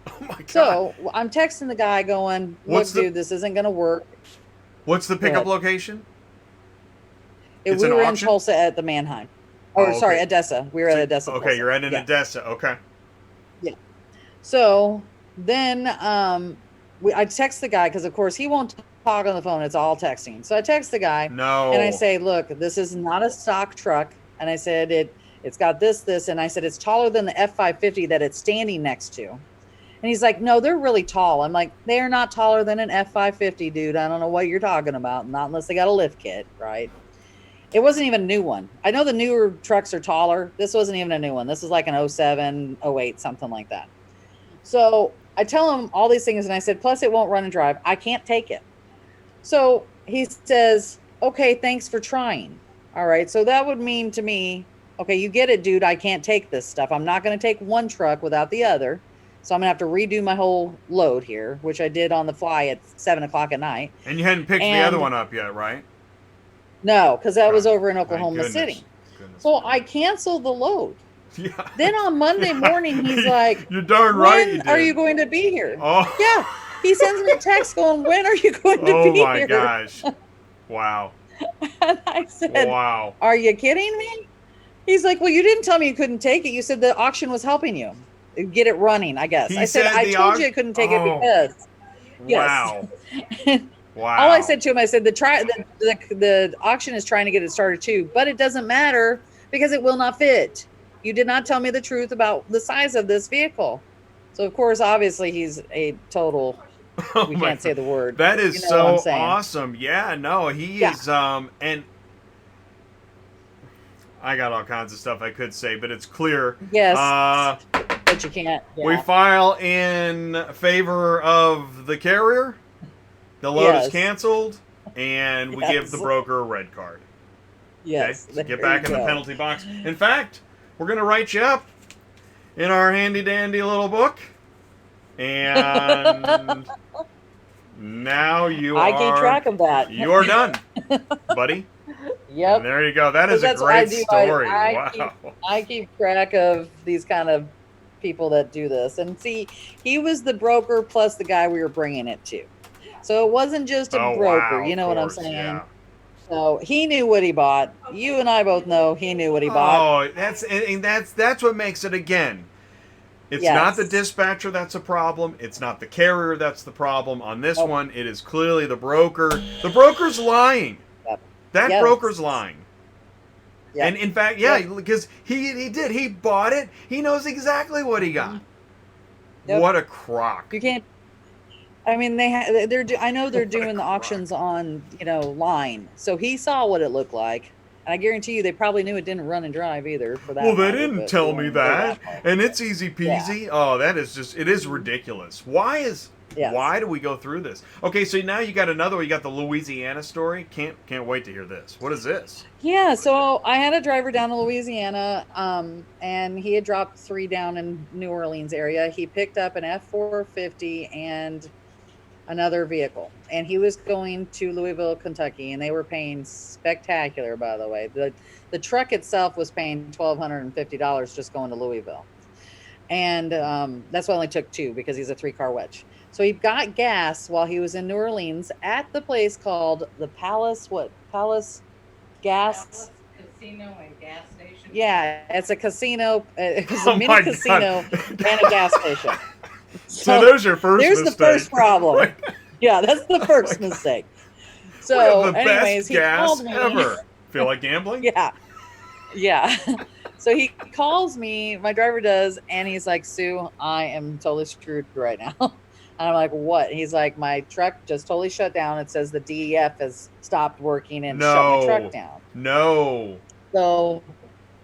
of it. Oh my god. So I'm texting the guy going, look, dude, this isn't gonna work. What's the pickup location? We It's an were in auction? Tulsa at the Mannheim. Oh, okay. Sorry, Odessa. We were at Odessa. Okay, Tulsa. you're at an Yeah. Odessa. Okay. Yeah. So then I text the guy, because of course he won't talk on the phone. It's all texting. So I text the guy. No. And I say, look, this is not a stock truck. And I said, it's got this. And I said, it's taller than the F-550 that it's standing next to. And he's like, no, they're really tall. I'm like, they're not taller than an F-550, dude. I don't know what you're talking about. Not unless they got a lift kit, right? It wasn't even a new one. I know the newer trucks are taller. This wasn't even a new one. This is like an '07, '08, something like that. So I tell him all these things, and I said, plus it won't run and drive. I can't take it. So he says, okay, thanks for trying. All right. So that would mean to me, okay, you get it, dude. I can't take this stuff. I'm not going to take one truck without the other. So I'm going to have to redo my whole load here, which I did on the fly at 7 o'clock at night. And you hadn't picked the other And one up yet, right? no, because that was Oh, over in thank Oklahoma goodness. City. Goodness. So I canceled the load. Yeah. Then on Monday morning, he's like, You're darn right you when did. are you going to be here? Oh. Yeah. He sends me a text going, when are you going to Oh be my here? gosh. Wow. And I said, Wow. are you kidding me? He's like, well, you didn't tell me you couldn't take it. You said the auction was helping you get it running, I guess. He I said, said I the told you I couldn't take it because. Wow. Yes. Wow. All I said to him, I said, the auction is trying to get it started too, but it doesn't matter because it will not fit. You did not tell me the truth about the size of this vehicle. So, of course, obviously, he's a total, Oh we my can't say the word. That is You know what I'm so saying. awesome. Yeah, no, he Yeah. is and I got all kinds of stuff I could say, but it's clear. Yes, but you can't. Yeah. We file in favor of the carrier. The load is Yes. canceled, and we give Yes. the broker a red card. Yes. Okay? So get there back you in the go. penalty box. In fact, we're going to write you up in our handy dandy little book. And now you I keep track of that. You're done, buddy. Yep. And there you go. That is a That's what I great do. story. I Wow. I keep track of these kind of people that do this. And see, he was the broker plus the guy we were bringing it to. So it wasn't just a Oh broker. wow. You Of know what I'm course, saying? yeah. So he knew what he bought. You and I both know he knew what he bought. Oh, that's what makes it again. It's not the Yes. dispatcher that's a problem. It's not the carrier that's the problem. On this Nope. one, it is clearly the broker. The broker's lying. Yep. That Yes. broker's lying. Yep. And in fact, yeah, Yep. because he did. He bought it. He knows exactly what he got. Yep. What a crock. You can't. I mean, I know they're doing the auctions on, line. So he saw what it looked like. And I guarantee you they probably knew it didn't run and drive either for that. Well, they matter, didn't but tell we me won't go that. far. And it's easy peasy. Oh, that is just, it is ridiculous. Yes. Why do we go through this? Okay, so now you got another one. You got the Louisiana story. Can't wait to hear this. What is this? Yeah, so I had a driver down in Louisiana, and he had dropped 3 down in New Orleans area. He picked up an F450 and another vehicle, and he was going to Louisville, Kentucky, and they were paying spectacular, by the way. The truck itself was paying $1,250 just going to Louisville, and that's why I only took 2 because he's a 3-car wedge. So he got gas while he was in New Orleans at the place called the Palace Gas. Casino and gas station. Yeah, it's a casino. It's Oh a mini my casino God. and a gas station. So there's your first There's mistake. the first problem. Right. Yeah, that's the first God. mistake. We So, have the anyways, best he gas called me. ever. Feel like gambling? Yeah, yeah. So he calls me, my driver does, and he's like, Sue, I am totally screwed right now. And I'm like, what? He's like, my truck just totally shut down. It says the DEF has stopped working and shut my truck down. No. So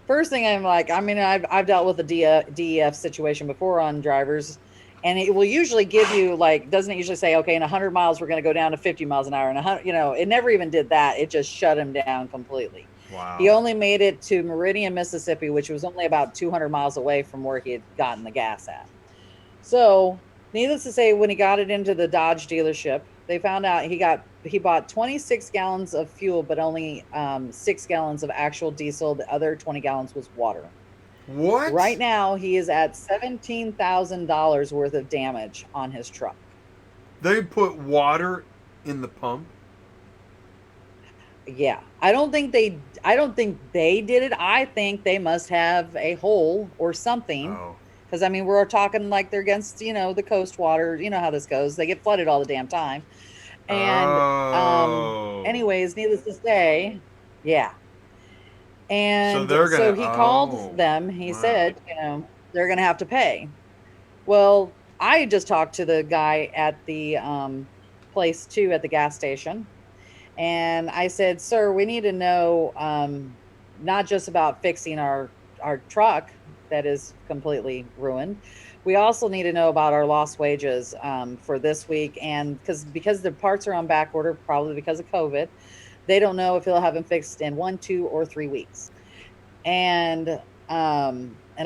first thing I'm like, I mean, I've dealt with a DEF situation before on drivers, and it will usually give you like, doesn't it usually say, okay, in 100 miles, we're going to go down to 50 miles an hour, and 100, it never even did that. It just shut him down completely. Wow. He only made it to Meridian, Mississippi, which was only about 200 miles away from where he had gotten the gas at. So needless to say, when he got it into the Dodge dealership, they found out he bought 26 gallons of fuel, but only 6 gallons of actual diesel. The other 20 gallons was water. What? Right now, he is at $17,000 worth of damage on his truck. They put water in the pump? Yeah, I don't think they did it. I think they must have a hole or something. Oh. Because, I mean, we're talking like they're against, the coast water. You know how this goes. They get flooded all the damn time. And anyways, needless to say, yeah. And so he called them. He said, they're going to have to pay. Well, I just talked to the guy at the place, too, at the gas station. And I said, "Sir, we need to know not just about fixing our truck that is completely ruined. We also need to know about our lost wages for this week, and because the parts are on back order, probably because of COVID, they don't know if he'll have them fixed in 1, 2, or 3 weeks." And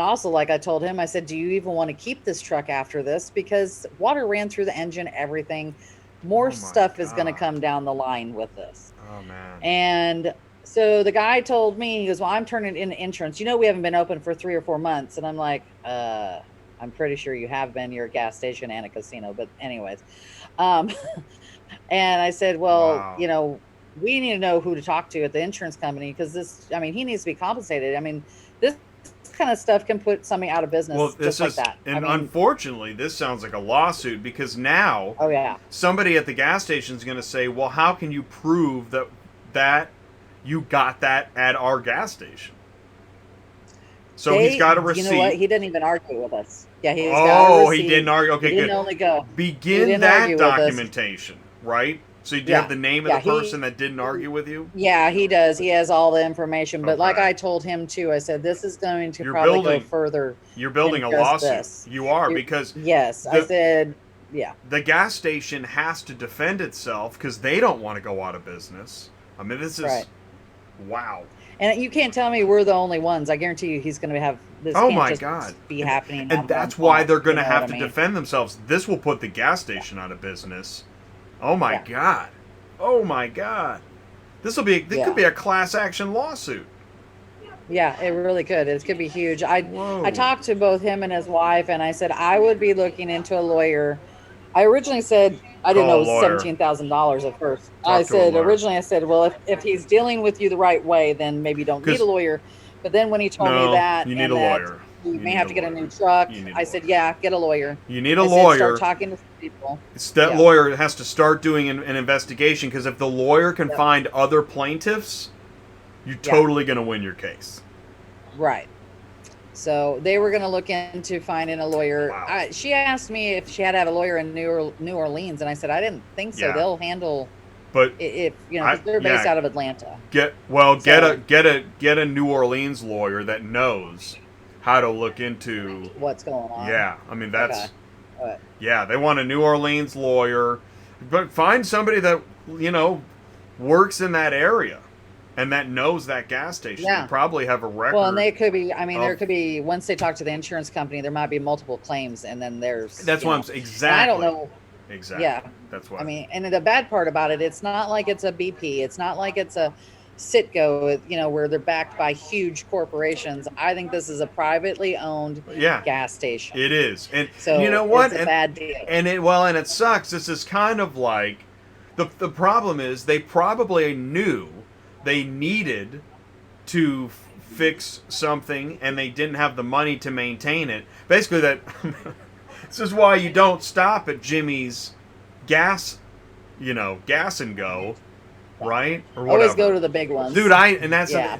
also, like I told him, I said, "Do you even want to keep this truck after this? Because water ran through the engine, everything. More Oh my stuff is going to God. come down the line with this." Oh man. And so the guy told me, he goes, "Well, I'm turning in insurance. You know, we haven't been open for 3 or 4 months." And I'm like, I'm pretty sure you have been. You're a gas station and a casino. But anyways, um, and I said, "Well, Wow. we need to know who to talk to at the insurance company, because I mean, he needs to be compensated. I mean, this kind of stuff can put somebody out of Well, business this just like is, that. I and mean, unfortunately, this sounds like a lawsuit because now oh yeah, somebody at the gas station is going to say, "Well, how can you prove that you got that at our gas station?" So he's got a you know what? receipt. He didn't even argue with us. Yeah, he's got a Oh, he didn't receipt. argue. He Okay, didn't good. only go. He Begin didn't that argue with us. documentation, right? So do you have Yeah, the name of the yeah, person that didn't argue with you? yeah, he does. He has all the information. But like Okay. I told him too, I said, this is going to You're probably go building further you're than building a just lawsuit. this. You are, You because Yes, I the said, yeah, the gas station has to defend itself because they don't want to go out of business. I mean, this is right. wow. And you can't tell me we're the only ones. I guarantee you he's going to have this. Oh Can't my just God. be happening And on one that's why spot. they're going You to know what have I to mean? defend themselves. This will put the gas station out of business. Oh my Yeah, God. Oh my God. This could yeah. be a class action lawsuit. Yeah, it really could. It could be huge. I Whoa. talked to both him and his wife, and I said I would be looking into a lawyer. I originally said I didn't know Call it a was lawyer. $17,000 at first. I Talk to a said lawyer. originally I said, well, if he's dealing with you the right way, then maybe you don't need a Because lawyer. But then when he told me no, that, you need a and that lawyer. you You may need have a to get a lawyer. new truck, You need a I said, lawyer. yeah, get a lawyer. You need a I said start lawyer. talking to some people. It's that Yeah, lawyer has to start doing an investigation because if the lawyer can yep, find other plaintiffs, you're yeah, totally going to win your case. right. So they were going to look into finding a lawyer. Wow. She asked me if she had to have a lawyer in New Orleans, and I said I didn't think so. Yeah. They'll handle But if because they're based yeah, out of Atlanta. get So a New Orleans lawyer that knows how to look into. what's going on? Yeah, I mean Okay, that's all right. yeah. They want a New Orleans lawyer, but find somebody that works in that area and that knows that gas station. They Yeah. probably have a Well, and record they could be. I mean, there of. could be once they talk to the insurance company, there might be multiple claims, and then there's That's what I'm saying. and I don't Exactly. know. Exactly. Yeah, That's I why. mean, and the bad part about it, it's not like it's a BP. It's not like it's a Citgo, where they're backed by huge corporations. I think this is a privately owned Yeah, gas station. it is. And you So know it's what? a bad deal. And it sucks. This is kind of like the problem is they probably knew they needed to fix something and they didn't have the money to maintain it. Basically that this is why you don't stop at Jimmy's gas, gas and go, right? Or Always go whatever. to the big ones. Dude, and that's Yeah.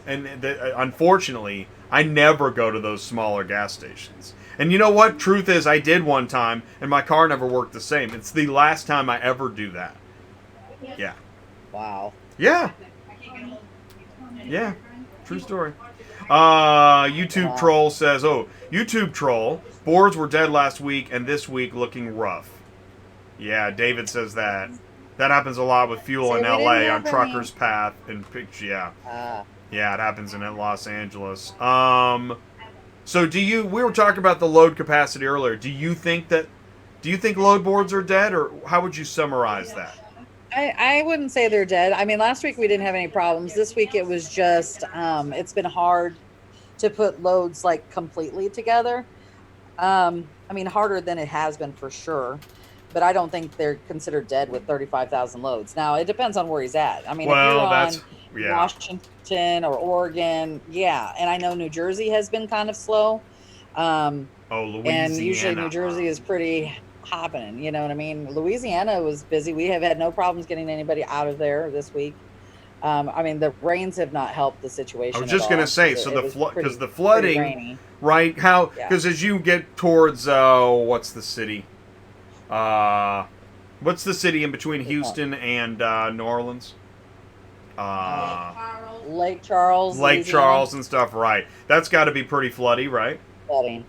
unfortunately, I never go to those smaller gas stations. And you know what? Truth is, I did one time, and my car never worked the same. It's the last time I ever do that. Yeah, Wow. yeah, yeah. True story. YouTube Wow. troll says, "Oh, YouTube troll, boards were dead last week, and this week looking rough." Yeah, David says that. That happens a lot with fuel See, in we didn't LA on have any. Trucker's Path and yeah. Uh, Yeah, it happens in Los Angeles. So we were talking about the load capacity earlier. Do you think load boards are dead, or how would you summarize that? I wouldn't say they're dead. I mean, last week we didn't have any problems. This week it was just, it's been hard to put loads like completely together. I mean, harder than it has been for sure. But I don't think they're considered dead with 35,000 loads. Now, it depends on where he's at. I mean, if you're Well, on yeah. Washington or Oregon, yeah. And I know New Jersey has been kind of slow. Um, Oh, Louisiana. and usually New Jersey is pretty happening. You know what I mean? Louisiana was busy. We have had no problems getting anybody out of there this week. I mean, the rains have not helped the situation. I was just gonna say, so because the pretty flooding, rainy. right? Yeah. Because as you get towards what's the city? What's the city in between Houston and New Orleans? Carl. Lake Charles, Lake Louisiana. Charles and stuff. Right. That's got to be pretty floody, right? Flooding.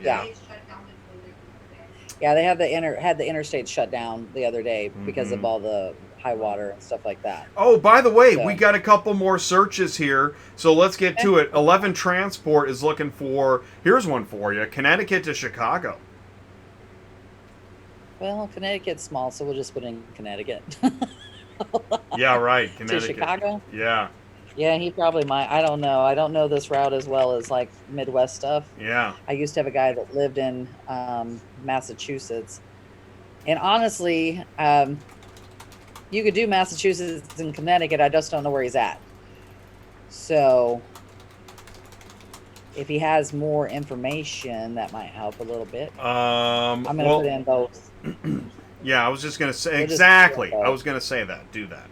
Yeah. It's shut down between the- Yeah, they have had the interstate shut down the other day because of Mhm. all the high water and stuff like that. Oh, by the way, So- we got a couple more searches here, so let's get to it. 11 Transport is looking for, here's one for you, Connecticut to Chicago. Well, Connecticut's small, so we'll just put in Connecticut. Yeah, right, To Connecticut. Chicago? Yeah, Yeah, he probably might. I don't know. I don't know this route as well as like Midwest stuff. yeah. I used to have a guy that lived in Massachusetts. And honestly, you could do Massachusetts and Connecticut. I just don't know where he's at. So if he has more information, that might help a little bit. I'm going to put in both. Yeah, I was just going to say, We'll just exactly. do that. I was going to say that. Do that.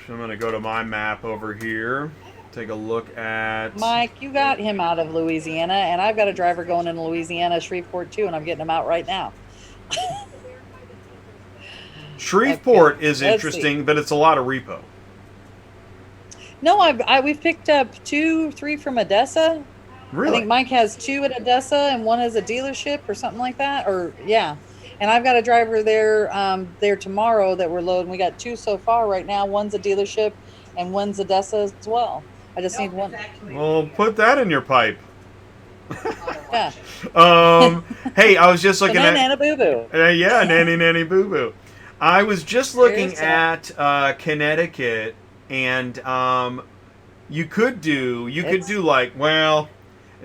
I'm going to go to my map over here. Take a look at... Mike, you got him out of Louisiana, and I've got a driver going into Louisiana, Shreveport too, and I'm getting him out right now. Shreveport Okay, is let's interesting, but it's a lot of repo. No, we've picked up 2, 3 from Odessa. I Really? think Mike has 2 at Odessa and 1 is a dealership or something like that. Or yeah, and I've got a driver there tomorrow that we're loading. We got 2 so far right now. One's a dealership and one's Odessa as well. I just need one. Well, put that in your pipe. Yeah. Hey, I was just looking Banana at... and a boo boo. Yeah, nanny boo boo. I was just looking There's at Connecticut, and you could do like, well,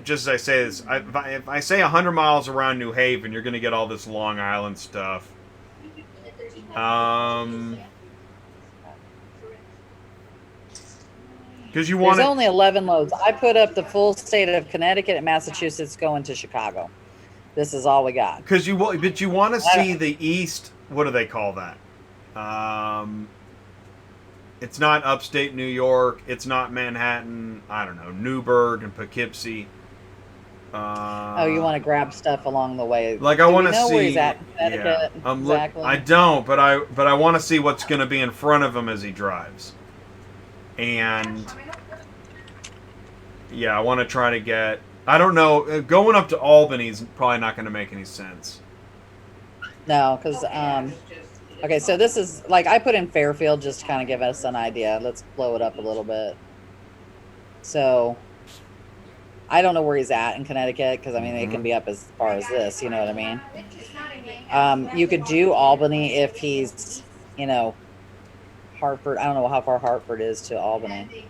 just as I say this, if I say 100 miles around New Haven, you're going to get all this Long Island stuff. Because you want There's only 11 loads. I put up the full state of Connecticut and Massachusetts going to Chicago. This is all we got. but you want to see the East. What do they call that? It's not upstate New York. It's not Manhattan. I don't know, Newburgh and Poughkeepsie. Oh, you want to grab stuff along the way? Like I want to know see. where he's at in Connecticut? Yeah, Exactly. I don't, but I want to see what's going to be in front of him as he drives. And yeah, I want to try to get. I don't know. Going up to Albany is probably not going to make any sense. No, because okay, so this is like I put in Fairfield just to kind of give us an idea. Let's blow it up a little bit. So I don't know where he's at in Connecticut because I mean it can be up as far as this. You know what I mean? You could do Albany if he's, Hartford. I don't know how far Hartford is to Albany.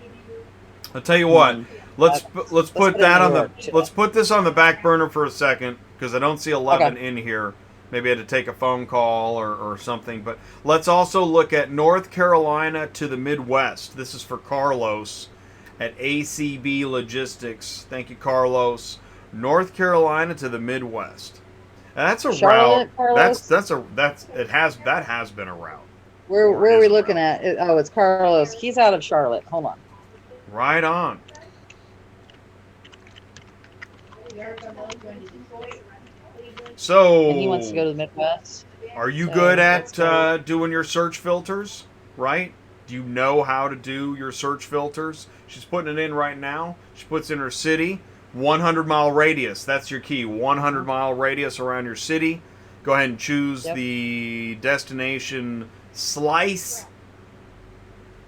I'll tell you what. Let's put put that in on New the. York, too. Let's put this on the back burner for a second because I don't see 11 Okay. in here. Maybe I had to take a phone call or something. But let's also look at North Carolina to the Midwest. This is for Carlos at ACB Logistics. Thank you, Carlos. North Carolina to the Midwest. That's a Charlotte, route. Carlos? That has been a route. Where are we looking at? Oh, it's Carlos. He's out of Charlotte. Hold on. Right on. So And he wants to go to the Midwest. are you So good that's at doing your search filters? Right? Do you know how to do your search filters? She's putting it in right now. She puts in her city, 100-mile radius. That's your key. 100-mile radius around your city. Go ahead and choose Yep. the destination slice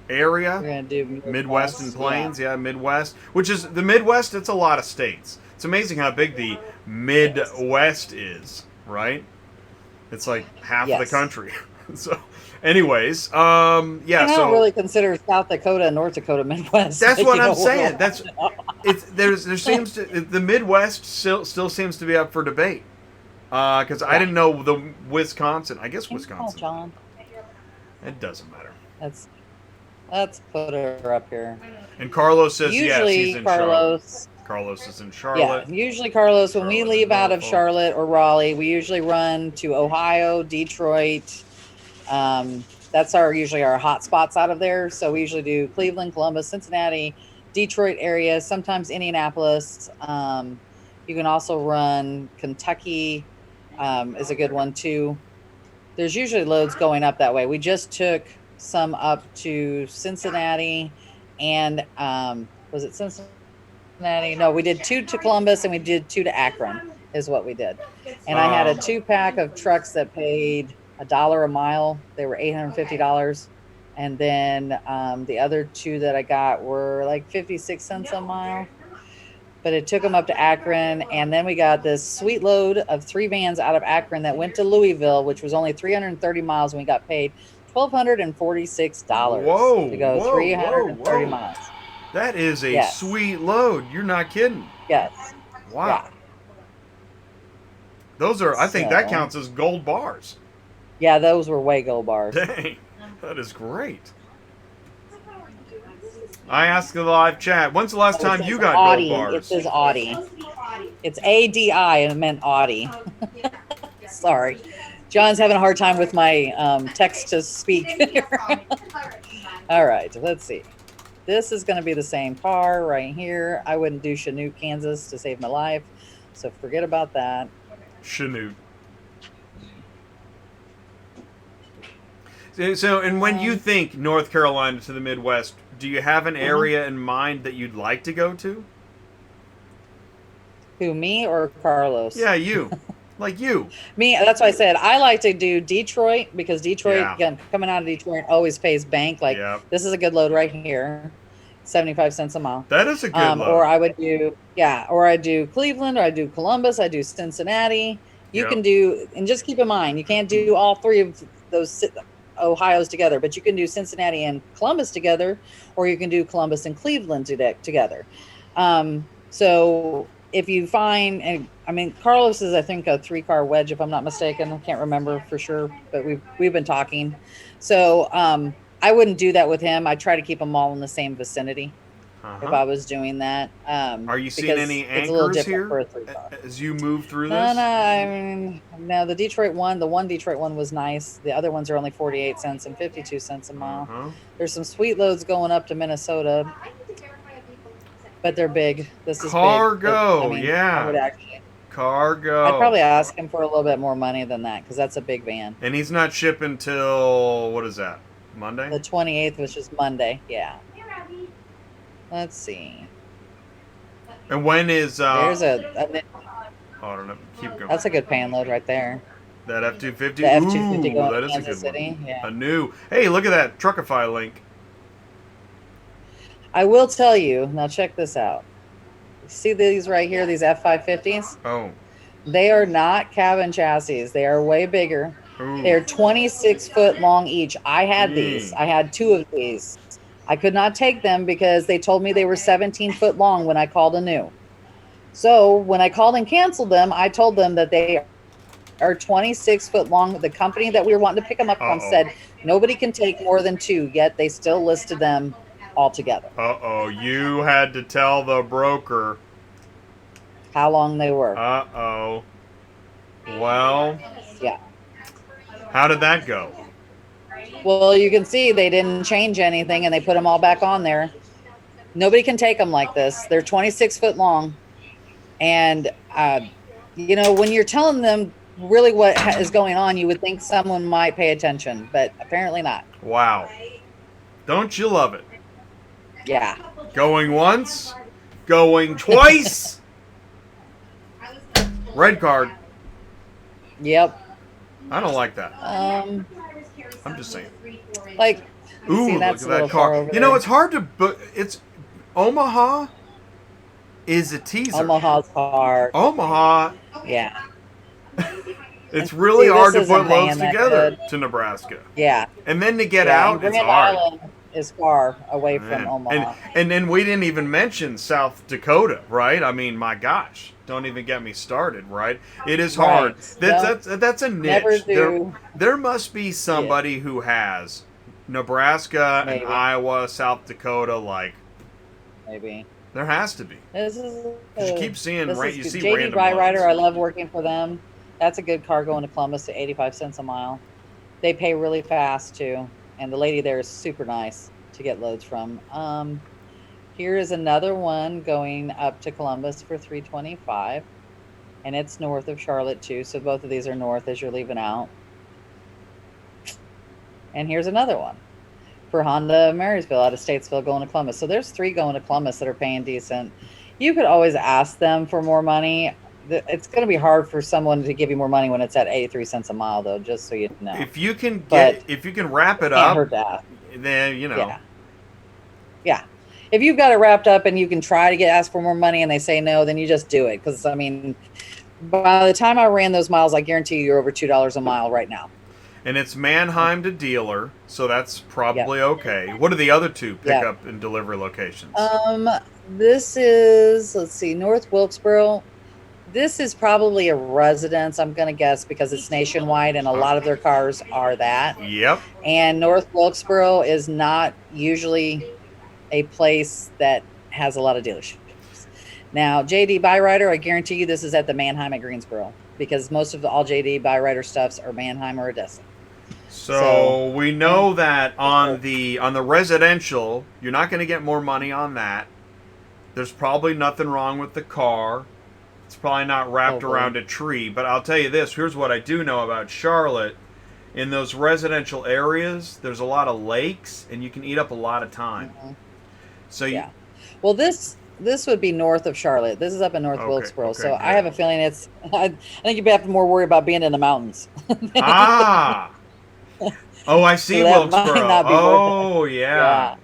area. We're gonna do Midwest and Plains, yeah, Midwest. Which is the Midwest. It's a lot of states. It's amazing how big the Midwest is, right? It's like half of the Yes. country. So, anyways, yeah. I don't So really consider South Dakota and North Dakota Midwest. that's but what you I'm know saying. That's there seems to the Midwest still seems to be up for debate. Because I didn't know the Wisconsin. I guess Can you call Wisconsin. John. It doesn't matter. Let's put her up here. And Carlos says yes, Usually he's in Charlotte. Carlos. Carlos is in Yeah, Charlotte. usually Carlos. When we Charlotte, leave out of Norfolk. Charlotte or Raleigh, we usually run to Ohio, Detroit. That's usually our hot spots out of there. So we usually do Cleveland, Columbus, Cincinnati, Detroit area, sometimes Indianapolis. You can also run Kentucky, is a good one too. There's usually loads going up that way. We just took some up to Cincinnati and was it Cincinnati? No, we did 2 to Columbus and we did 2 to Akron is what we did. And I had a Um, 2-pack of trucks that paid $1 a mile. They were $850. And then the other 2 that I got were like 56 cents a mile. But it took them up to Akron, and then we got this sweet load of 3 vans out of Akron that went to Louisville, which was only 330 miles, and we got paid $1,246 whoa, to go whoa, whoa, 330 whoa. miles. That is a Yes, sweet load. You're not kidding. yes, Wow. yeah. Those are, I think that So, counts as gold bars. yeah, those were way gold bars. Dang. That is great. I asked the live chat, when's the last Oh, it time says you got gold Audi. It bars? says Audi. It's ADI, and it meant Audi. Sorry. John's having a hard time with my text to speak. All right, let's see. This is going to be the same car right here. I wouldn't do Chanute, Kansas to save my life, so forget about that. Chanute. So, and when you Um, think North Carolina to the Midwest, do you have an mhm. area in mind that you'd like to go to? Who, me or Carlos? Yeah, you. Like you. Me, that's why I said I like to do Detroit because Detroit, Yeah. again, coming out of Detroit always pays bank. Like Yeah. this is a good load right here, 75 cents a mile. That is a good Or load. I would do, yeah, or I do Cleveland, or I do Columbus, I do Cincinnati. You Yep. can do, and just keep in mind, you can't do all 3 of those Ohio's together, but you can do Cincinnati and Columbus together, or you can do Columbus and Cleveland together. So if you find, and I mean, Carlos is, I think, a 3-car wedge, if I'm not mistaken. I can't remember for sure, but we've been talking. So I wouldn't do that with him. I try to keep them all in the same vicinity if Uh-huh. I was doing that, Are you seeing because any it's a little anchors different here for a 3-car. as you move through No, no, this? I mean, no, the one Detroit one was nice. The other ones are only 48 cents and 52 cents a mile. Uh-huh. There's some sweet loads going up to Minnesota, but they're big. This is big. But I Cargo, mean, I would yeah. actually, I'd Cargo. probably ask him for a little bit more money than that because that's a big van. And he's not shipping till, what is that? Monday? The 28th, which is Monday. Yeah. Let's see. And when is, There's oh, I don't know. Keep going. that's a good pan load right there. That F-250? The F-250 Ooh, going that to is a Kansas good one. City. Yeah. A new. Hey, look at that Truckify link. I will tell you. Now check this out. See these right here, these F550s? Oh. They are not cabin chassis. They are way bigger. Ooh. They're 26 foot long each. I had these. I had 2 of these. I could not take them because they told me they were 17 foot long when I called anew. So when I called and canceled them, I told them that they are 26 foot long. The company that we were wanting to pick them up from Uh-oh. said nobody can take more than 2, yet they still listed them all together. Uh-oh. You had to tell the broker. How long they were. Uh-oh. Well, Yeah. how did that go? Well, you can see they didn't change anything and they put them all back on there. Nobody can take them like this. They're 26 foot long. And, when you're telling them really what is going on, you would think someone might pay attention, but apparently not. Wow. Don't you love it? Yeah. Going once, going twice. Red card. Yep. I don't like that. Um, I'm just saying. like, Ooh, see, look that's at a little that far car. over You know, there. it's hard to book. It's Omaha is a teaser. Omaha's hard. Omaha, Yeah. it's really See, hard to this isn't put loads paying that together good. to Nebraska. Yeah. And then to get Yeah. out, And it's Grand hard. Island is far away Man. from Omaha. And then we didn't even mention South Dakota, right? I mean, my gosh, don't even get me started, right? It is hard. Right. That's a Never niche. do. There must be somebody who has Nebraska Maybe. and Iowa, South Dakota, like Maybe. there has to be. This is You keep seeing this you is see JD random Ryrider. loads. I love working for them. That's a good car going to Columbus to 85 cents a mile. They pay really fast too, and the lady there is super nice to get loads from. Here is another one going up to Columbus for 325, and it's north of Charlotte too. So both of these are north as you're leaving out. And here's another one for Honda Marysville out of Statesville going to Columbus. So there's 3 going to Columbus that are paying decent. You could always ask them for more money. It's going to be hard for someone to give you more money when it's at 83 cents a mile, though, just so you know. If you can But wrap it can't up, hurt to ask. then Yeah. Yeah. If you've got it wrapped up and you can try to ask for more money and they say no, then you just do it. Because, I mean, by the time I ran those miles, I guarantee you're over $2 a mile right now. And it's Manheim to dealer, so that's probably Yep. okay. What are the other 2 Yep. pickup and delivery locations? This is, let's see, North Wilkesboro. This is probably a residence, I'm going to guess, because it's nationwide and a lot of their cars are that. Yep. And North Wilkesboro is not usually a place that has a lot of dealerships. Now, JD Byrider, I guarantee you this is at the Manheim at Greensboro, because most of all JD Byrider stuffs are Manheim or Odessa. So we know that on the residential, you're not going to get more money on that. There's probably nothing wrong with the car. It's probably not wrapped around a tree. But I'll tell you this, here's what I do know about Charlotte. In those residential areas, there's a lot of lakes, and you can eat up a lot of time. Mm-hmm. So yeah. Well, this would be north of Charlotte. This is up in North Wilkesboro. Okay, so good. I have a feeling it's. I think you'd have to more worry about being in the mountains. Ah. Oh, I see So that might Wilkesboro. not be worth Oh, yeah.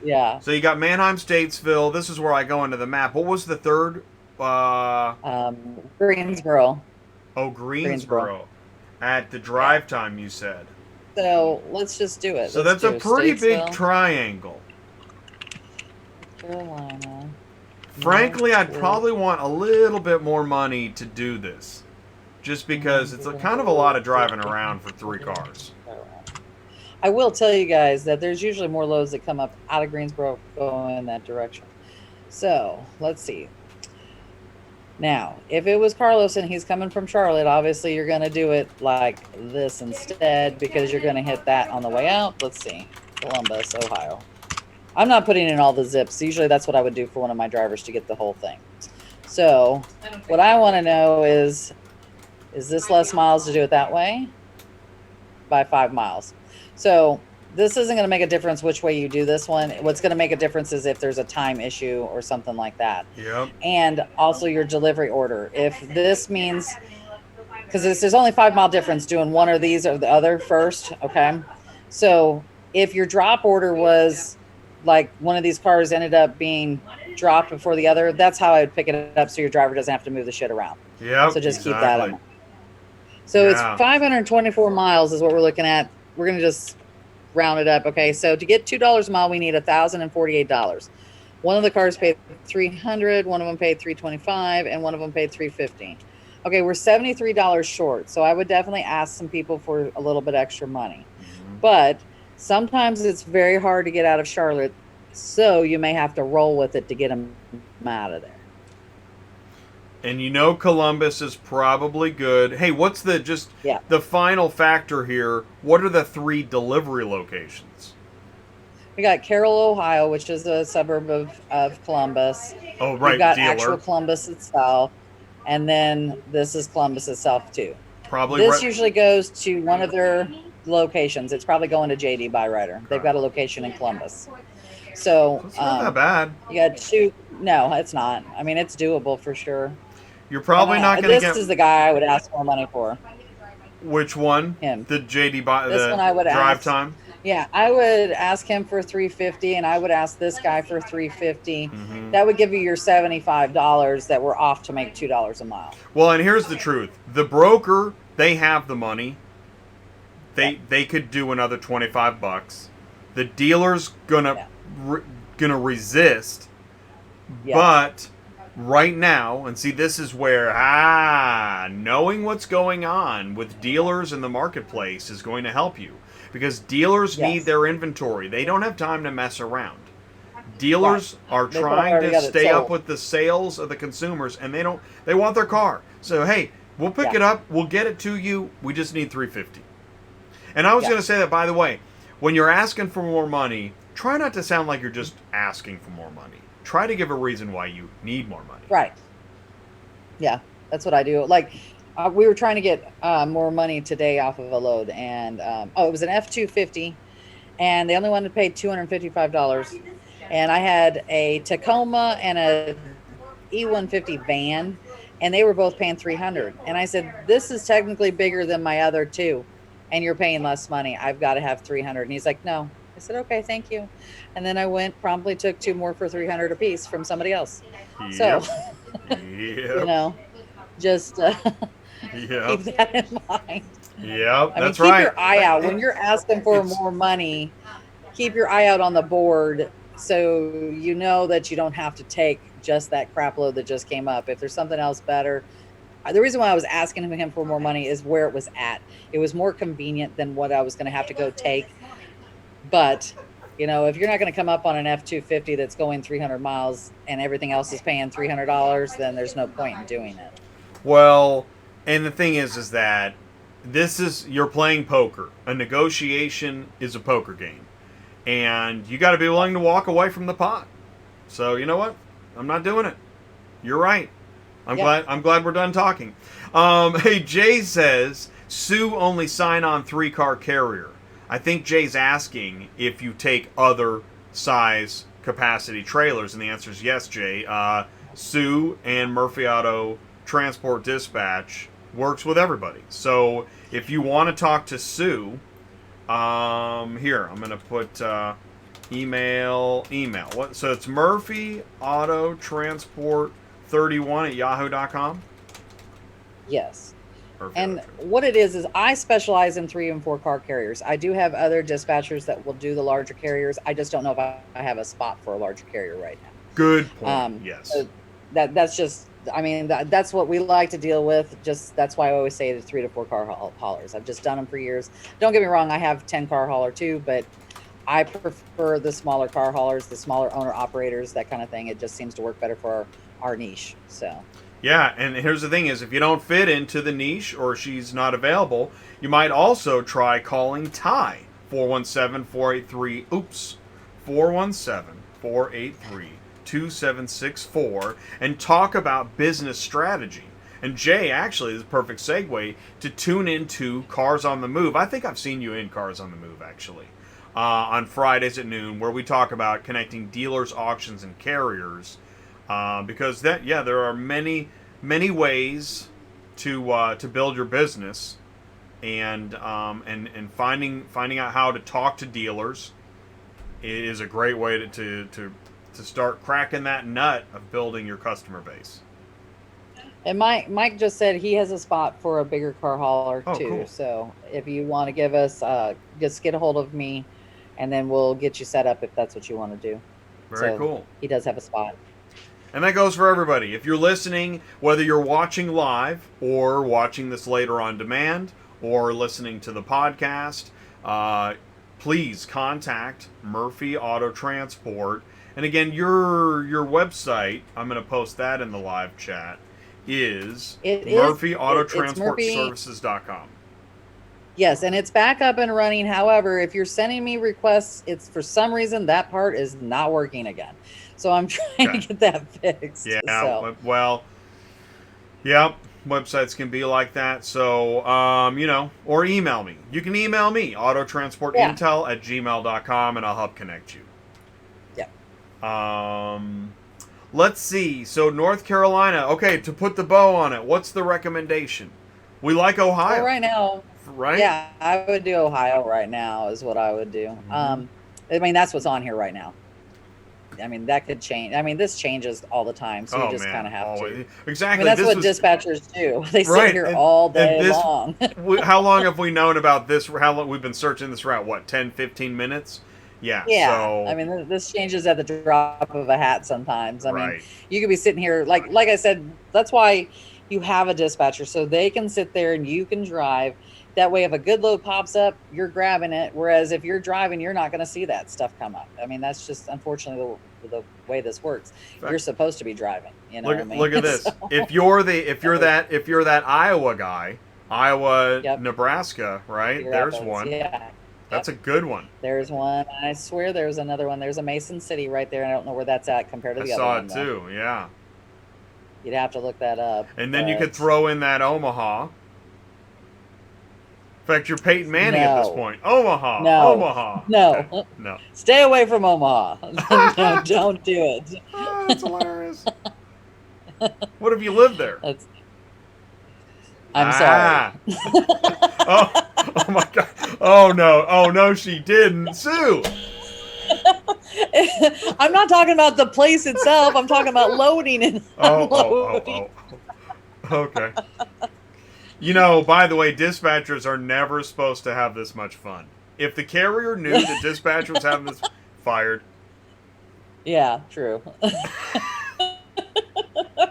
Yeah. So you got Manheim, Statesville. This is where I go into the map. What was the third? Greensboro. Oh, Greensboro. At the drive time, you said. So let's just do it. So Let's that's a do pretty big Statesville, triangle. Carolina. Frankly, I'd North probably want a little bit more money to do this. Just because it's kind of a lot of driving around for 3 cars. I will tell you guys that there's usually more loads that come up out of Greensboro going in that direction. So let's see. Now, if it was Carlos and he's coming from Charlotte, obviously you're going to do it like this instead because you're going to hit that on the way out. Let's see. Columbus, Ohio. I'm not putting in all the zips. Usually that's what I would do for one of my drivers to get the whole thing. So what I want to know is this less miles to do it that way? By 5 miles. So this isn't going to make a difference which way you do this one. What's going to make a difference is if there's a time issue or something like that. Yep. And also your delivery order. If this means, because there's only 5 mile difference doing one or these or the other first, okay? So if your drop order was like one of these cars ended up being dropped before the other, that's how I would pick it up so your driver doesn't have to move the shit around. Yeah. So just keep that in mind. So it's 524 miles is what we're looking at. We're going to just round it up. Okay. So to get $2 a mile, we need $1,048. One of the cars paid $300, one of them paid $325, and one of them paid $350. Okay. We're $73 short. So I would definitely ask some people for a little bit extra money, but sometimes it's very hard to get out of Charlotte. So you may have to roll with it to get them out of there. And you know Columbus is probably good. Hey, what's the final factor here? What are the 3 delivery locations? We got Carroll, Ohio, which is a suburb of Columbus. Oh, right, We've got dealer. actual Columbus itself. And then this is Columbus itself, too. Probably This usually goes to one of their locations. It's probably going to JD Byrider. They've got a location in Columbus. So it's not that bad. You got 2. No, it's not. I mean, it's doable for sure. You're probably not going to get... This is the guy I would ask more money for. Which one? Him. The JD This one I would drive ask. time? Yeah, I would ask him for $350, and I would ask this guy for $350. Mm-hmm. That would give you your $75 that we're off to make $2 a mile. Well, and here's the truth: the broker, they have the money. They could do another $25. The dealer's gonna resist, but right now, and see, this is where knowing what's going on with dealers in the marketplace is going to help you. Because dealers need their inventory. They don't have time to mess around. Dealers are trying to stay up with the sales of the consumers, and they want their car. So, hey, we'll pick it up. We'll get it to you. We just need $350. And I was going to say that, by the way, when you're asking for more money, try not to sound like you're just asking for more money. Try to give a reason why you need more money. Right. Yeah, that's what I do. Like, We were trying to get more money today off of a load, and it was an F-250, and they only wanted to pay $255. And I had a Tacoma and a E-150 van, and they were both paying 300. And I said, "This is technically bigger than my other two, and you're paying less money. I've got to have 300." And he's like, "No." I said, "Okay, thank you." And then I went promptly took two more for 300 apiece from somebody else. So, Yep. you Yep. know, just keep Yep. that in mind. Yep. I mean, That's keep right. your eye out when you're asking for It's more money. Keep your eye out on the board so you know that you don't have to take just that crap load that just came up. If there's something else better, the reason why I was asking him for more money is where it was at. It was more convenient than what I was going to have to go take. But if you're not going to come up on an F-250 that's going 300 miles and everything else is paying $300, then there's no point in doing it. well, and the thing is that you're playing poker. A negotiation is a poker game, and you got to be willing to walk away from the pot. So you know what? I'm not doing it. You're right. I'm Yep. glad. I'm glad we're done talking. Hey, Jay says Sue only sign on 3-car carrier. I think Jay's asking if you take other size capacity trailers, and the answer is yes, Jay. Sue and Murphy Auto Transport Dispatch works with everybody. So if you want to talk to Sue, here I'm gonna put email. What? So it's Murphy Auto Transport 31 at yahoo.com. Yes. Murphy Auto And Transport. what it is I specialize in 3 and 4 car carriers. I do have other dispatchers that will do the larger carriers. I just don't know if I have a spot for a larger carrier right now. Good point. So Yes. that's just, I mean, that's what we like to deal with. Just that's why I always say the 3 to 4 car haulers. I've just done them for years. Don't get me wrong, I have 10 car hauler too, but I prefer the smaller car haulers, the smaller owner operators, that kind of thing. It just seems to work better for our niche. So Yeah, and here's the thing is if you don't fit into the niche or she's not available, you might also try calling Ty 417-483 oops 417-483-2764 and talk about business strategy. And Jay actually is a perfect segue to tune into Cars on the Move. I think I've seen you in Cars on the Move actually. On Fridays at noon, where we talk about connecting dealers, auctions, and carriers because there are many ways to build your business, and finding out how to talk to dealers is a great way to start cracking that nut of building your customer base. and Mike just said he has a spot for a bigger car hauler Oh, too. cool! So if you want to give us, just get a hold of me, and then we'll get you set up if that's what you want to do. Very So cool. he does have a spot. And that goes for everybody. If you're listening, whether you're watching live or watching this later on demand or listening to the podcast, please contact Murphy Auto Transport. And again, your website, I'm going to post that in the live chat, is It's Murphy. murphyauto-transport-services.com. Yes, and it's back up and running. However, if you're sending me requests, it's for some reason that part is not working again. So I'm trying to Okay. get that fixed. So Yeah, well, yep, websites can be like that. So, or email me. You can email me, yeah, autotransportintel@gmail.com, and I'll help connect you. yeah. Let's see. So, North Carolina. Okay, to put the bow on it, what's the recommendation? We like Well, Ohio, right now, right? yeah, I would do Ohio right now is what I would do. Mm-hmm. I mean, that's what's on here right now. I mean, that could change. I mean, this changes all the time, so you Oh just kind man, of have to. always I mean, exactly. that's This what was dispatchers do. They sit right, here all and day this. long. How long have we known about this? How long we've been searching this route? What, 10, 15 minutes? Yeah. Yeah, I So mean, this changes at the drop of a hat sometimes. I mean, right. you could be sitting here, like I said, that's why you have a dispatcher so they can sit there and you can drive. That way, if a good load pops up, you're grabbing it. Whereas if you're driving, you're not going to see that stuff come up. I mean, that's just unfortunately the way this works. You're supposed to be driving. You know what I mean? Look at this. If you're that Iowa guy, Iowa, Yep. Nebraska, right? Cedar There's Rapids. one. Yeah. That's Yep. a good one. There's one. I swear there's another one. There's a Mason City right there. I don't know where that's at compared to I the other saw one it though. too. Yeah. You'd have to look that up. And then you could but throw in that Omaha. In fact, you're Peyton Manning at this no, point. Omaha, no, Omaha. Okay, no. no. Stay away from Omaha. No, don't do it. Oh, that's hilarious. What if you lived there? That's. I'm sorry. Ah. Oh my God. Oh no, she didn't. Sue. I'm not talking about the place itself. I'm talking about loading and Oh, unloading. Okay. You know, by the way, dispatchers are never supposed to have this much fun. If the carrier knew the dispatcher was having this, fired. Yeah, true.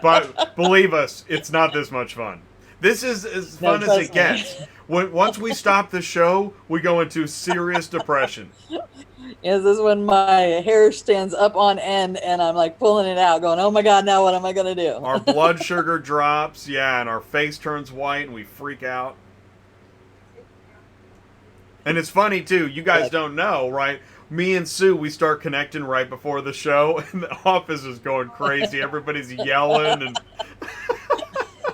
But believe us, it's not this much fun. This is as fun as trust it me. gets. Once we stop the show, we go into serious depression. Is this when my hair stands up on end and I'm like pulling it out, going, "Oh my God, now what am I gonna do?" Our blood sugar drops, yeah, and our face turns white and we freak out. And it's funny too, you guys don't know, right? Me and Sue, we start connecting right before the show, and the office is going crazy. Everybody's yelling, and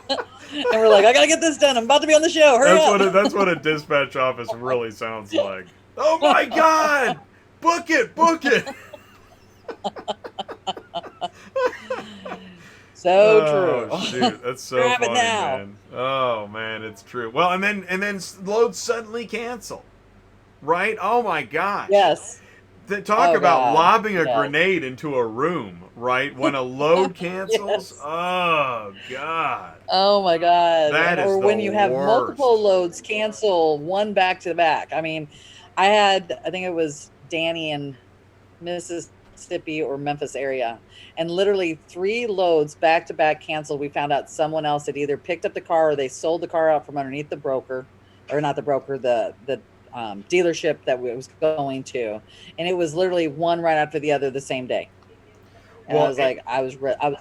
And we're like, "I gotta get this done. I'm about to be on the show. Hurry up!" that's what a dispatch office really sounds like. Oh my God! Book it! So Oh, true. shoot, that's so Grab it funny, now. man. Oh man, it's true. Well, and then loads suddenly cancel, right? Oh my gosh. Yes. Talk Oh, about God. lobbing a Yes. grenade into a room, right? When a load cancels. Yes. Oh God. Oh my God. That is Or the when you have worst. multiple loads cancel one back to back. I mean, I think it was Danny in Mississippi or Memphis area, and literally 3 loads back to back canceled. We found out someone else had either picked up the car or they sold the car out from underneath the broker, or not the broker, the dealership that we was going to, and it was literally one right after the other the same day. And Well, I was like, I was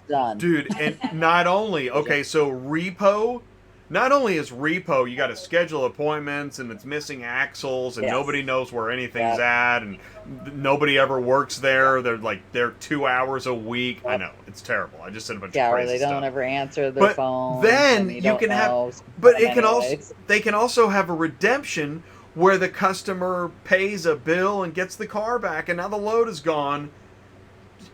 done. dude, and not only okay, so repo. Not only is repo, you got to schedule appointments, and it's missing axles, and Yes. nobody knows where anything's Yep. at, and nobody ever works there. They're like 2 hours a week. I Yep. know it's terrible. I just said a bunch Yeah, of or crazy they don't stuff. ever answer their But phone. then you can have, but it can also anyways. they can also have a redemption where the customer pays a bill and gets the car back, and now the load is gone.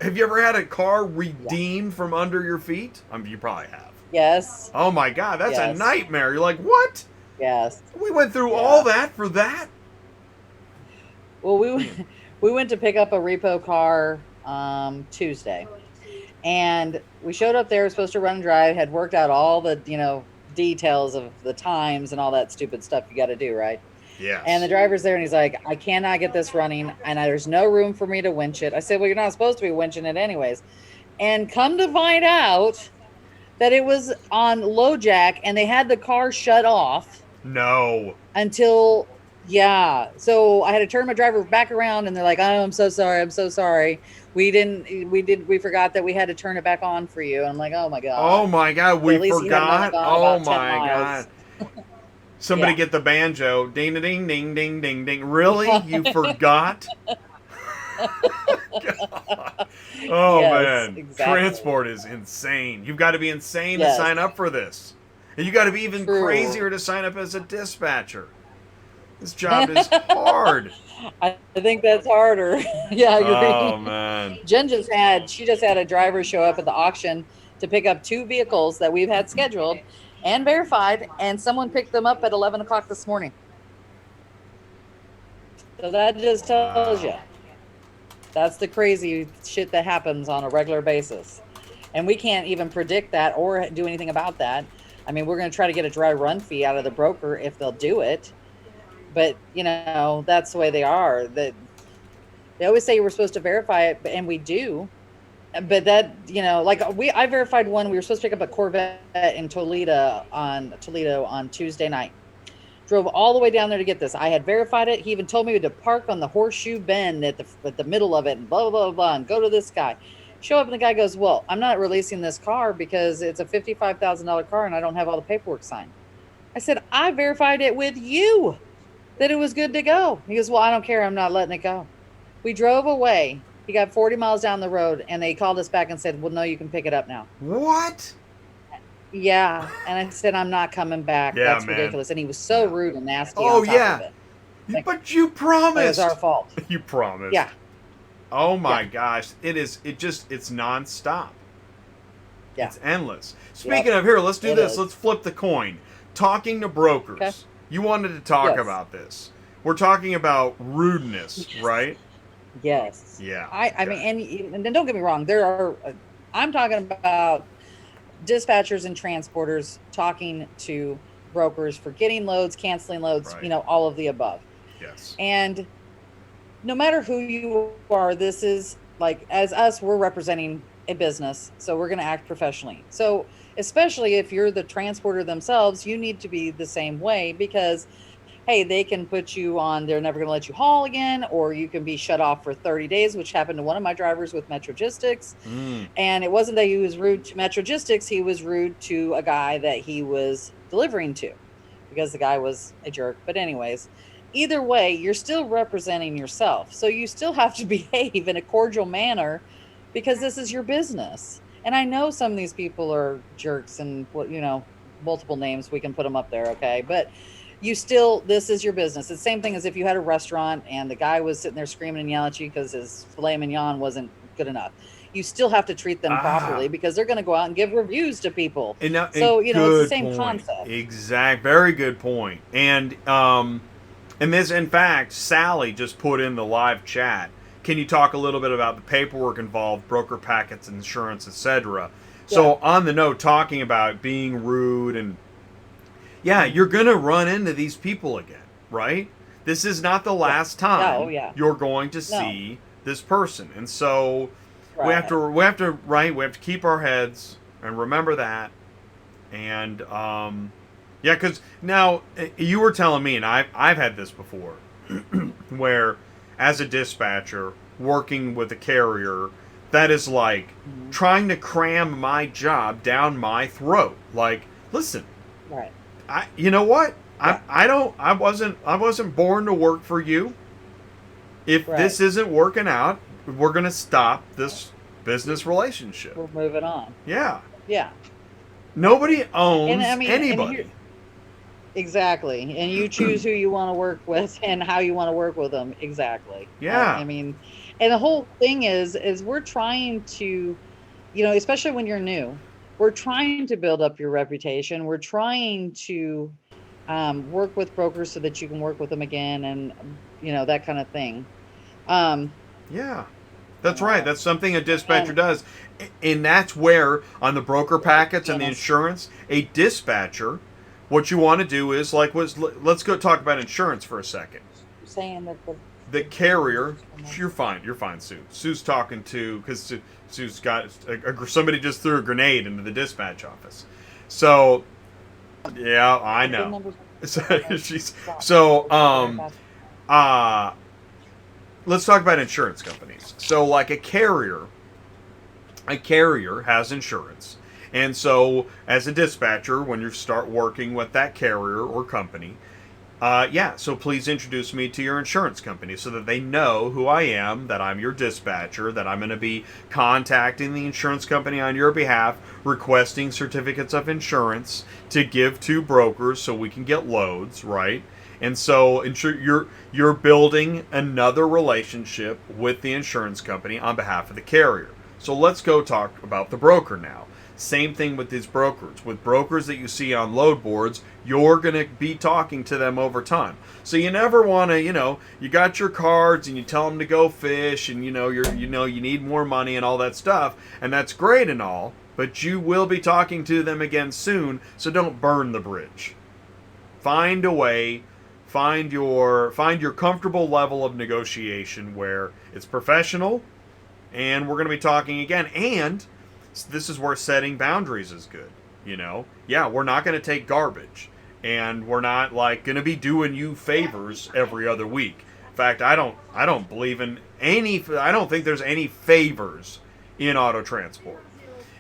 Have you ever had a car redeemed from under your feet? I mean, you probably have. Yes. Oh my God, that's a Yes. nightmare. You're like, what? Yes. We went through Yeah. all that for that? Well, we went to pick up a repo car Tuesday, and we showed up there. Supposed to run and drive. Had worked out all the details of the times and all that stupid stuff you got to do, right? Yes. And the driver's there, and he's like, "I cannot get this running, and there's no room for me to winch it." I said, "Well, you're not supposed to be winching it anyways." And come to find out that it was on low jack, and they had the car shut off No. until, yeah. So I had to turn my driver back around, and they're like, "Oh, I'm so sorry. I'm so sorry. We forgot that we had to turn it back on for you." And I'm like, "Oh my God." Oh my God, But we at least he had only forgot. gone Oh about 10 my miles. God. Somebody Yeah. get the banjo. Ding ding ding ding ding ding. Really? You forgot? God. Oh Yes, man. exactly. Transport is insane. You've got to be insane to Yes. sign up for this. And you got to be even True. crazier to sign up as a dispatcher. This job is hard. I think that's harder. Yeah, I agree. Oh man. Jen she just had a driver show up at the auction to pick up 2 vehicles that we've had scheduled and verified, and someone picked them up at 11 o'clock this morning. So that just tells you. That's the crazy shit that happens on a regular basis. And we can't even predict that or do anything about that. I mean, we're going to try to get a dry run fee out of the broker if they'll do it. But, that's the way they are. They always say we're supposed to verify it, and we do. But that, I verified one. We were supposed to pick up a Corvette in Toledo on Tuesday night. Drove all the way down there to get this. I had verified it. He even told me to park on the horseshoe bend at the middle of it and blah, blah, blah, blah, and go to this guy. Show up, and the guy goes, "Well, I'm not releasing this car because it's a $55,000 car and I don't have all the paperwork signed." I said, "I verified it with you that it was good to go." He goes, "Well, I don't care. I'm not letting it go." We drove away. He got 40 miles down the road, and they called us back and said, "Well, no, you can pick it up now." What? Yeah, and I said, "I'm not coming back. Yeah, That's man. ridiculous." And he was so Yeah. rude and nasty Oh on top of yeah, it. Like but you like it's our promised. fault. You promised. Yeah, Oh yeah, my gosh, it is. It's nonstop. yeah. It's endless. Yep, Speaking of here, let's do it this. is. Let's flip the coin. Talking to Okay. brokers. You wanted to talk Yes. about this. We're talking about rudeness, Yes. right? Yes. Yeah. I Okay. mean, and then don't get me wrong. There are. I'm talking about dispatchers and transporters talking to brokers for getting loads, canceling loads. Right. All of the above. Yes. And no matter who you are, this is like, as us, we're representing a business, so we're going to act professionally. So especially if you're the transporter themselves, you need to be the same way, because hey, they can put you on, they're never going to let you haul again, or you can be shut off for 30 days, which happened to one of my drivers with Metrogistics. Mm. And it wasn't that he was rude to Metrogistics, he was rude to a guy that he was delivering to, because the guy was a jerk. But anyways, either way, you're still representing yourself. So you still have to behave in a cordial manner, because this is your business. And I know some of these people are jerks, and multiple names, we can put them up there, okay? But you still, this is your business. It's the same thing as if you had a restaurant and the guy was sitting there screaming and yelling at you because his filet mignon wasn't good enough. You still have to treat them Ah. properly, because they're going to go out and give reviews to people. And now, So, it's the good same point. concept. Exact. Very good point. And this, in fact, Sally just put in the live chat. Can you talk a little bit about the paperwork involved, broker packets, insurance, etc.? Yeah. So on the note, talking about being rude, and yeah, you're gonna run into these people again, right? This is not the Yeah. last Yeah. Oh, time yeah. you're going to No. see this person, and so Right. we have to keep our heads and remember that. And yeah, because now you were telling me, and I've had this before, where as a dispatcher working with a carrier, that is like Mhm. trying to cram my job down my throat. Like, listen, Right. you know what? Yeah. I wasn't born to work for you. If Right. this isn't working out, we're gonna stop this business relationship. We're moving on. Yeah. Yeah. Nobody And owns I mean, and here, anybody. exactly. And you choose who you want to work with and how you want to work with them. Exactly. I Yeah. mean, and the whole thing is we're trying to, especially when you're new, we're trying to build up your reputation. We're trying to work with brokers so that you can work with them again, and that kind of thing. Um, Yeah. you That's right. know, That's something a dispatcher and does. And that's where, on the broker packets and the Janice, insurance, a dispatcher, what you want to do is, let's go talk about insurance for a second. saying that The carrier, you're fine. You're fine, Sue. Sue's talking to, because Sue's got, somebody just threw a grenade into the dispatch office. So, yeah, I the VIN know. numbers. So, so, uh, let's talk about insurance companies. So, like a carrier has insurance. And so, as a dispatcher, when you start working with that carrier or company, yeah, so please introduce me to your insurance company so that they know who I am, that I'm your dispatcher, that I'm going to be contacting the insurance company on your behalf, requesting certificates of insurance to give to brokers so we can get loads, right? And so you're building another relationship with the insurance company on behalf of the carrier. So let's go talk about the broker now. Same thing with these brokers. With brokers that you see on load boards, you're going to be talking to them over time. So you never want to, you got your cards and you tell them to go fish, and you need more money and all that stuff, and that's great and all, but you will be talking to them again soon, so don't burn the bridge. Find a way, find your comfortable level of negotiation where it's professional, and we're going to be talking again. And this is where setting boundaries is good. Yeah, we're not going to take garbage, and we're not like going to be doing you favors every other week. In fact, I don't believe in any. I don't think there's any favors in auto transport.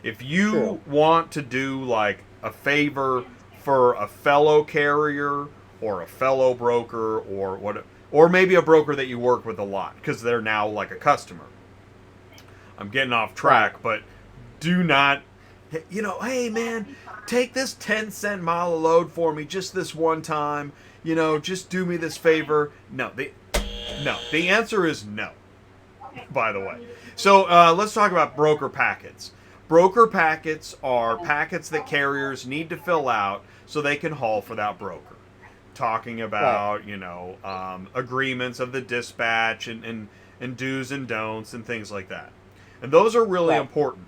If you True. want to do like a favor for a fellow carrier or a fellow broker or maybe a broker that you work with a lot because they're now like a customer. I'm getting off track, but do not Hey man, take this 10-cent mile of load for me just this one time. Just do me this favor. No, the answer is no. By the way, so let's talk about broker packets. Broker packets are packets that carriers need to fill out so they can haul for that broker. Talking Right. about agreements of the dispatch and do's and don'ts and things like that. And those are really Right. important.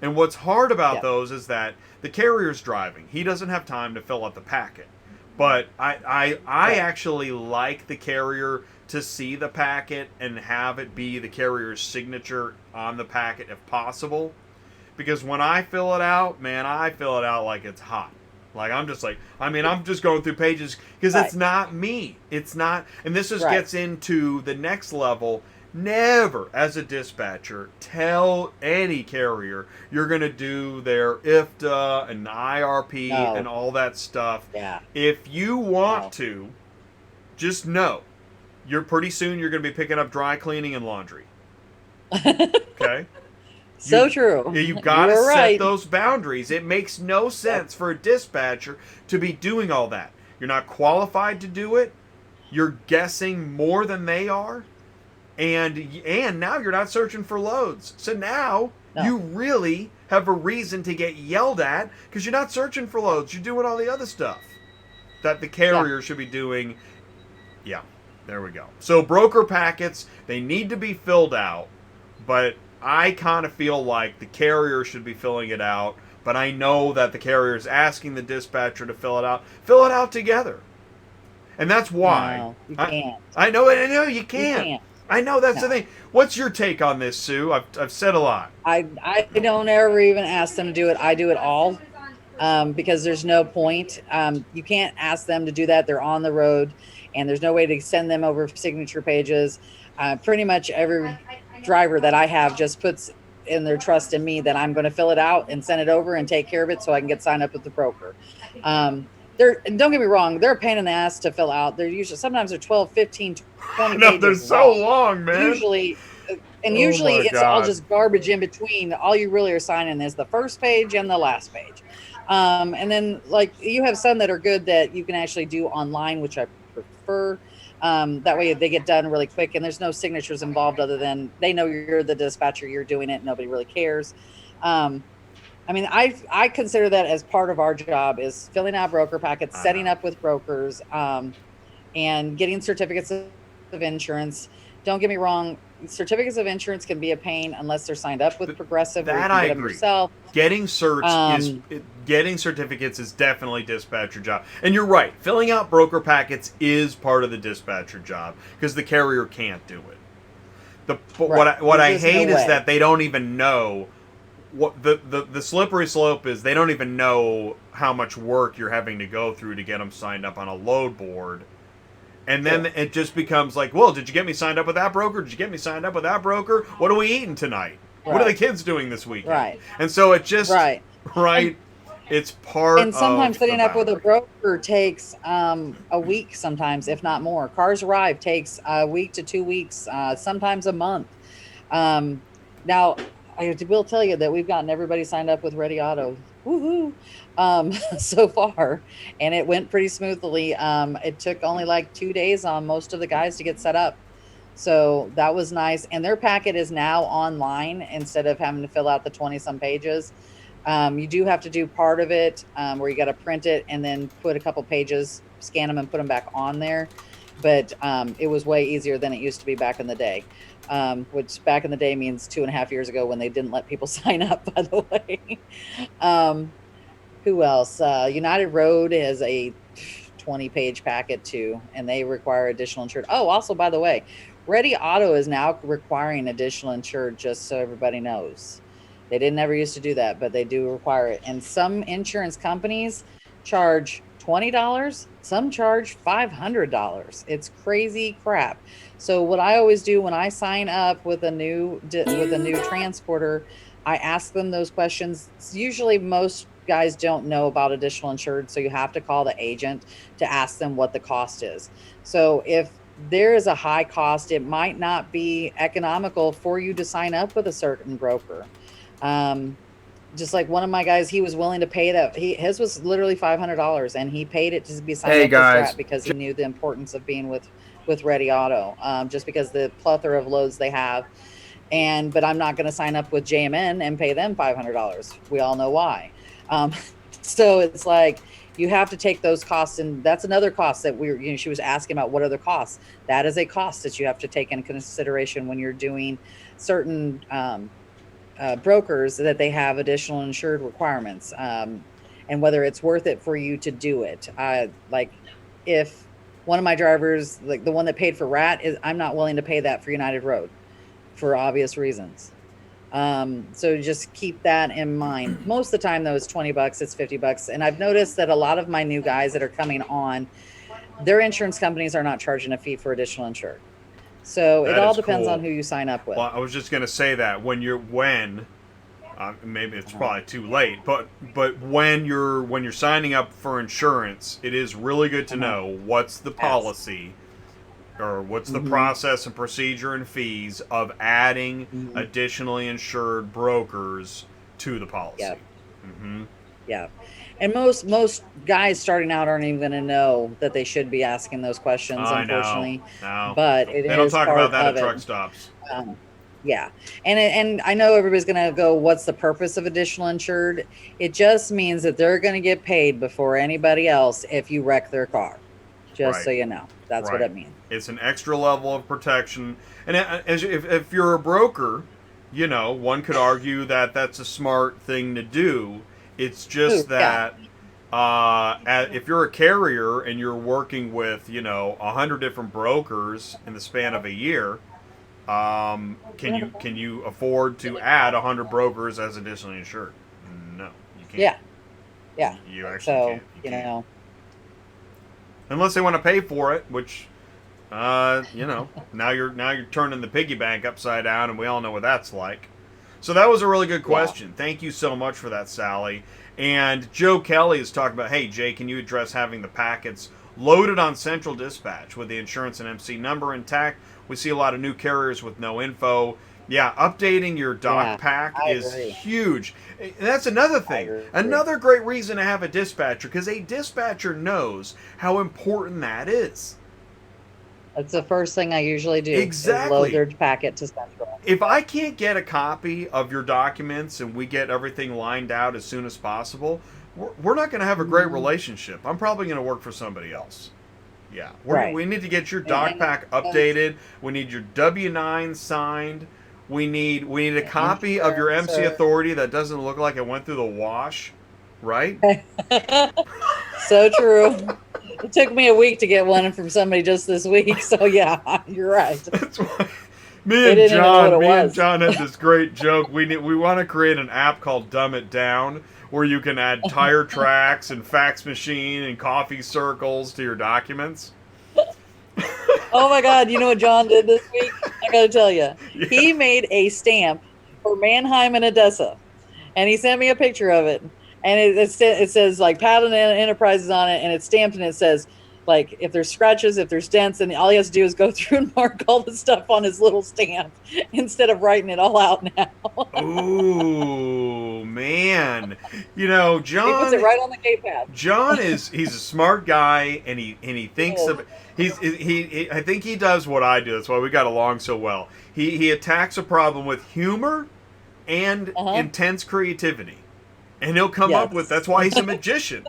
And what's hard about Yeah. those is that the carrier's driving. He doesn't have time to fill out the packet. But I Right. actually like the carrier to see the packet and have it be the carrier's signature on the packet if possible. Because when I fill it out, man, I fill it out like it's hot. I'm just going through pages because Right. it's not me. It's not, and this just Right. gets into the next level. Never, as a dispatcher, tell any carrier you're going to do their IFTA and IRP and No. all that stuff. Yeah. If you want No. to, just know you're pretty soon you're going to be picking up dry cleaning and laundry. Okay? So You true. you've got to You're set right. those boundaries. It makes no sense for a dispatcher to be doing all that. You're not qualified to do it. You're guessing more than they are, and now you're not searching for loads. So now No. you really have a reason to get yelled at because you're not searching for loads. You're doing all the other stuff that the Yeah. carrier should be doing. Yeah, there we go. So broker packets, they need to be filled out, but I kind of feel like the carrier should be filling it out. But I know that the carrier is asking the dispatcher to fill it out. Fill it out together, and that's why. No. You I, can't. I know it. I know you You can't. can't. I know that's the No. thing. What's your take on this, Sue? I've said a lot. I don't ever even ask them to do it. I do it all. Because there's no point. You can't ask them to do that. They're on the road, and there's no way to send them over signature pages. Pretty much every driver that I have just puts in their trust in me that I'm going to fill it out and send it over and take care of it so I can get signed up with the broker. Don't get me wrong, they're a pain in the ass to fill out. They're usually, sometimes they're 12, 15, 20 No, they're pages so long. long, man. Usually, and Oh usually my it's all God. just garbage in between. All you really are signing is the first page and the last page. And then like you have some that are good that you can actually do online, which I prefer. That way they get done really quick and there's no signatures involved other than they know you're the dispatcher, you're doing it, nobody really cares. Um, I mean, I consider that as part of our job is filling out broker packets, I setting know. up with brokers, and getting certificates of insurance. Don't get me wrong, certificates of insurance can be a pain unless they're signed up with Progressive where you That can I get them agree. yourself. Um, Getting certificates is definitely dispatcher job. And you're right. Filling out broker packets is part of the dispatcher job because the carrier can't do it. But right. what I There's just no hate is way. that they don't even know what the slippery slope is. They don't even know how much work you're having to go through to get them signed up on a load board. And then True. it just becomes like, well, did you get me signed up with that broker? Did you get me signed up with that broker? What are we eating tonight? What are the Right. kids doing this weekend? Right. And so it just, Right. right, it's part And sometimes of the setting up with a boundary. broker takes a week, sometimes, if not more. Cars Arrive takes a week to 2 weeks, sometimes a month. Um, Now, I will tell you that we've gotten everybody signed up with Ready Auto. Woohoo! So far, and it went pretty smoothly. It took only like 2 days on most of the guys to get set up. So that was nice. And their packet is now online instead of having to fill out the 20 some pages. You do have to do part of it where you got to print it and then put a couple pages, scan them, and put them back on there. But it was way easier than it used to be back in the day, which back in the day means 2.5 years ago when they didn't let people sign up, by the way. um, who else? United Road has a 20-page packet too, and they require additional insured. Oh, also, by the way, Ready Auto is now requiring additional insured, just so everybody knows. They didn't ever used to do that, but they do require it. And some insurance companies charge $20, some charge $500. It's crazy crap. So what I always do when I sign up with a new transporter, I ask them those questions. Usually most guys don't know about additional insured, so you have to call the agent to ask them what the cost is. So if there is a high cost, it might not be economical for you to sign up with a certain broker. Um, Just like one of my guys, he was willing to pay that. His was literally $500, and he paid it to be signed Hey up with guys, Strat because he knew the importance of being with Ready Auto. Just because the plethora of loads they have, but I'm not going to sign up with JMN and pay them $500. We all know why. Um, so it's like you have to take those costs, and that's another cost that she was asking about what other costs. That is a cost that you have to take into consideration when you're doing certain brokers, that they have additional insured requirements, and whether it's worth it for you to do it. Like if one of my drivers, like the one that paid for Rat, is I'm not willing to pay that for United Road for obvious reasons. So just keep that in mind. Most of the time, though, it's $20, it's $50. And I've noticed that a lot of my new guys that are coming on, their insurance companies are not charging a fee for additional insured. So it that all is depends on cool. who you sign up with. Well, I was just gonna say that when maybe it's probably too late, but when you're signing up for insurance, it is really good to know what's the Ask. policy or what's the Mm-hmm. process and procedure and fees of adding Mm-hmm. additionally insured brokers to the policy. Yep. Mm-hmm. Yeah. And most guys starting out aren't even going to know that they should be asking those questions, I know. unfortunately. No, But it they don't is talk about part that of at it. truck stops. Um, yeah. And I know everybody's going to go, what's the purpose of additional insured? It just means that they're going to get paid before anybody else if you wreck their car. Just Right. so you know, that's what Right. it means. It's an extra level of protection. And if you're a broker, one could argue that that's a smart thing to do. It's Ooh, just yeah. that if you're a carrier and you're working with, 100 different brokers in the span of a year, can you afford to add 100 brokers as additionally insured? No, you can't. Yeah. Yeah. You actually So, can't. You can't. Unless they want to pay for it, which now you're turning the piggy bank upside down, and we all know what that's like. So that was a really good yeah. question. Thank you so much for that, Sally. And Joe Kelly is talking about, hey Jay, can you address having the packets loaded on Central Dispatch with the insurance and MC number intact? We see a lot of new carriers with no info. Yeah, updating your doc Yeah. pack I is agree. huge. And that's another I thing. agree. Another great reason to have a dispatcher, because a dispatcher knows how important that is. That's the first thing I usually do is load Exactly. their packet to Central. If I can't get a copy of your documents and we get everything lined out as soon as possible, we're not going to have a great Mhm. relationship. I'm probably going to work for somebody else. Yeah, Right. we need to get your And, doc and, pack and updated. We need your W-9 signed. We need a copy of your insurance MC authority that doesn't look like it went through the wash, right? so true. It took me a week to get one from somebody just this week. So yeah, you're right. That's why They didn't even know what it Me and was. John had this great joke. We want to create an app called Dumb It Down, where you can add tire tracks and fax machine and coffee circles to your documents. Oh my God. You know what John did this week? I got to tell you, Yeah. he made a stamp for Mannheim and Odessa, and he sent me a picture of it. And it says like Paddle Enterprises on it, and it's stamped, and it says like if there's scratches, if there's dents, and all he has to do is go through and mark all the stuff on his little stamp instead of writing it all out now. Ooh, man. He puts it John right on the K-pad. he's a smart guy, and he thinks Yes. of I think he does what I do. That's why we got along so well. He attacks a problem with humor and Uh-huh. intense creativity. And he'll come up with, Yes. that's why he's a magician.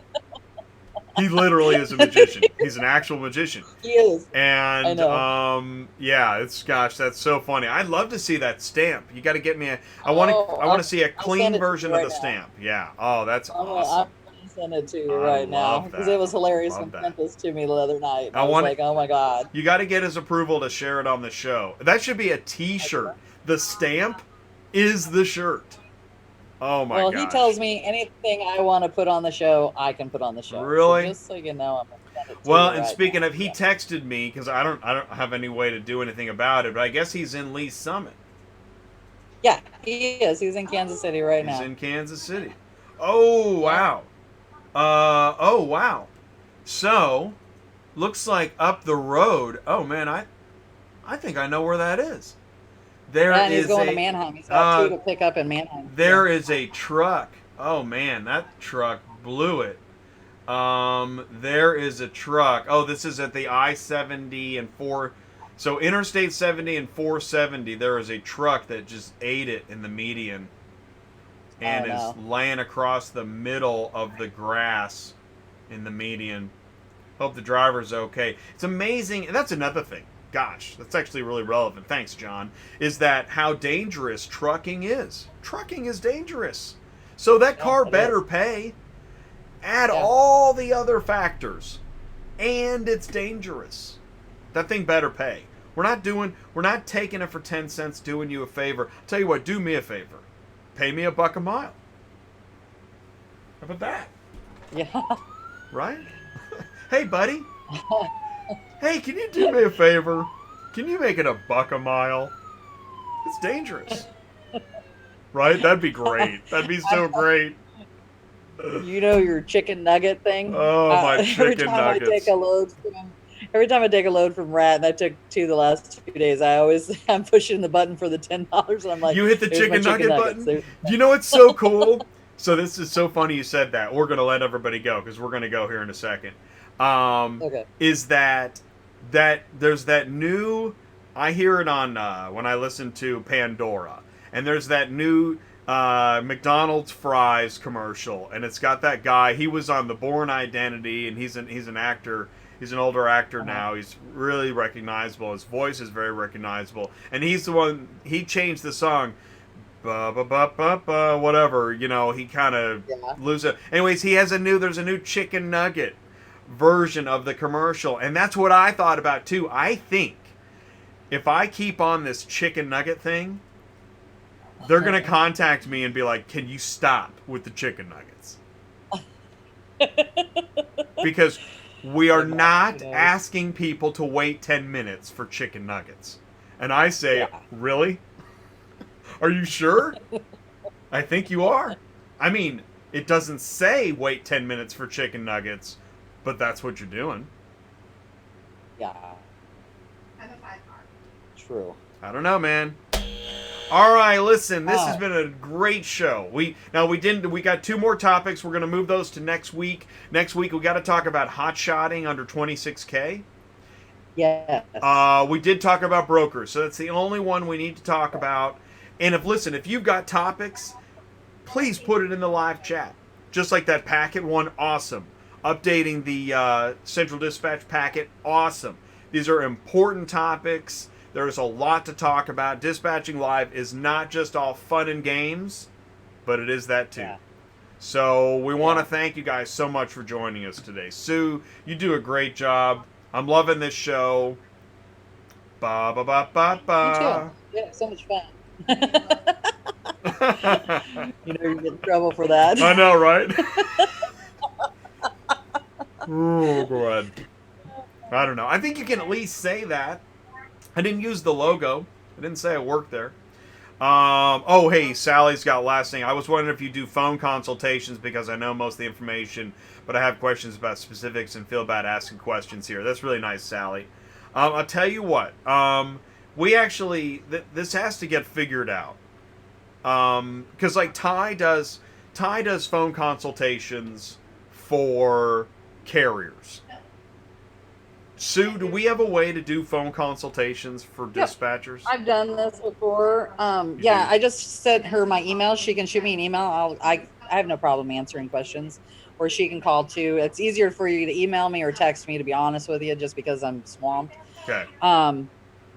He literally is a magician. He's an actual magician. He is. I And know. yeah, gosh, that's so funny. I'd love to see that stamp. You got to get me I want to see a I'll clean send it to version you of right the now. stamp. Yeah. Oh, that's I'm awesome. gonna send it to you I right now love because that. it was hilarious Love when that. he sent this to me the other night. And I I was want like, oh my God. You got to get his approval to share it on the show. That should be a T-shirt. The stamp is the shirt. Oh my Well, gosh. he tells me anything I want to put on the show, I can put on the show. Really? So just so you know, I'm gonna send it to Well, you and right speaking now. of, he texted me because I don't have any way to do anything about it, but I guess he's in Lee's Summit. Yeah, he is. He's in Kansas City right He's now. in Kansas City. Oh wow. Oh wow. So, looks like up the road. Oh man, I think I know where that is. There And he's is going to a Manheim. He's got two uh, to pick up in Manheim. there is a truck. Oh man, that truck blew it. There is a truck. Oh, this is at the I-70 and 4. So Interstate 70 and 470. There is a truck that just ate it in the median and Oh is no. laying across the middle of the grass in the median. Hope the driver's okay. It's amazing. And that's another thing. Gosh, that's actually really relevant. Thanks, John. Is that how dangerous trucking is? Trucking is dangerous. So that Yeah, car it better is. pay. Add Yeah. all the other factors, and it's dangerous. That thing better pay. We're not taking it for 10 cents, doing you a favor. Tell you what, do me a favor. Pay me $1 a mile. How about that? Yeah. Right? Hey, buddy. Hey, can you do me a favor? Can you make it $1 a mile? It's dangerous. Right? That'd be great. That'd be so great. You know your chicken nugget thing. Oh, my Every chicken time nuggets. I take a load from, every time I take a load from Rat, and I took 2 the last few days, I'm pushing the button for the $10, and I'm like, You hit the "There's my chicken nugget nuggets." button? You know what's so cool? So this is so funny you said that. We're going to let everybody go because we're going to go here in a second. Okay. Is that there's that new, I hear it on when I listen to Pandora, and there's that new McDonald's fries commercial, and it's got that guy. He was on The Bourne Identity, and he's an actor. He's an older actor now. He's really recognizable. His voice is very recognizable, and he's the one. He changed the song, ba ba ba ba ba, whatever. You know, he kind of Yeah. lose it. Anyways, there's a new chicken nugget version of the commercial, and that's what I thought about too. I think if I keep on this chicken nugget thing, they're gonna contact me and be like, "Can you stop with the chicken nuggets?" Because we are not asking people to wait 10 minutes for chicken nuggets. And I say, Yeah. really? Are you sure? I think you are. I mean, it doesn't say wait 10 minutes for chicken nuggets, but that's what you're doing. Yeah. I'm a 5 car. True. I don't know, man. All right, listen. This Oh. has been a great show. We got 2 more topics. We're going to move those to next week. Next week we got to talk about hot shotting under 26K. Yes. We did talk about brokers, so that's the only one we need to talk about. And if you've got topics, please put it in the live chat. Just like that packet one, awesome. Updating the Central Dispatch packet, awesome. These are important topics. There's a lot to talk about. Dispatching Live is not just all fun and games, but it is that too. Yeah. So we want to thank you guys so much for joining us today. Sue, you do a great job. I'm loving this show. Ba ba ba ba Me too. ba. Yeah, so much fun. You know, you get in trouble for that. I know, right? Oh, God. I don't know. I think you can at least say that. I didn't use the logo. I didn't say I worked there. Oh, hey, Sally's got last thing. I was wondering if you do phone consultations because I know most of the information, but I have questions about specifics and feel bad asking questions here. That's really nice, Sally. I'll tell you what. We actually, this has to get figured out. Because like Ty does phone consultations for carriers. Sue, do we have a way to do phone consultations for dispatchers? I've done this before. You Yeah, do? I just sent her my email. She can shoot me an email. I have no problem answering questions, or she can call too. It's easier for you to email me or text me, to be honest with you, just because I'm swamped. Okay.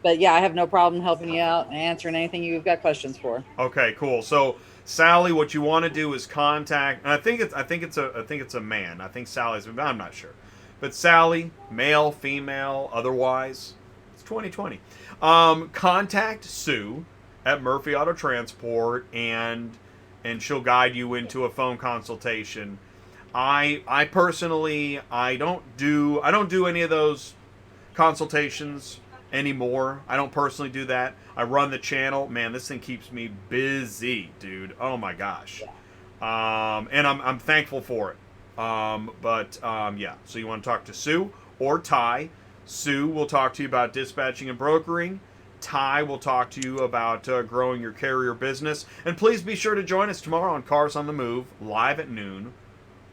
But yeah, I have no problem helping you out and answering anything you've got questions for. Okay, cool. So Sally, what you want to do is contact. And I think it's a man. I think Sally's. I'm not sure, but Sally, male, female, otherwise, it's 2020. Contact Sue at Murphy Auto Transport, and she'll guide you into a phone consultation. I personally I don't do any of those consultations anymore. I don't personally do that. I run the channel. Man, this thing keeps me busy, dude. Oh my gosh. And I'm thankful for it. Yeah. So you want to talk to Sue or Ty? Sue will talk to you about dispatching and brokering. Ty will talk to you about growing your carrier business. And please be sure to join us tomorrow on Cars on the Move, live at noon,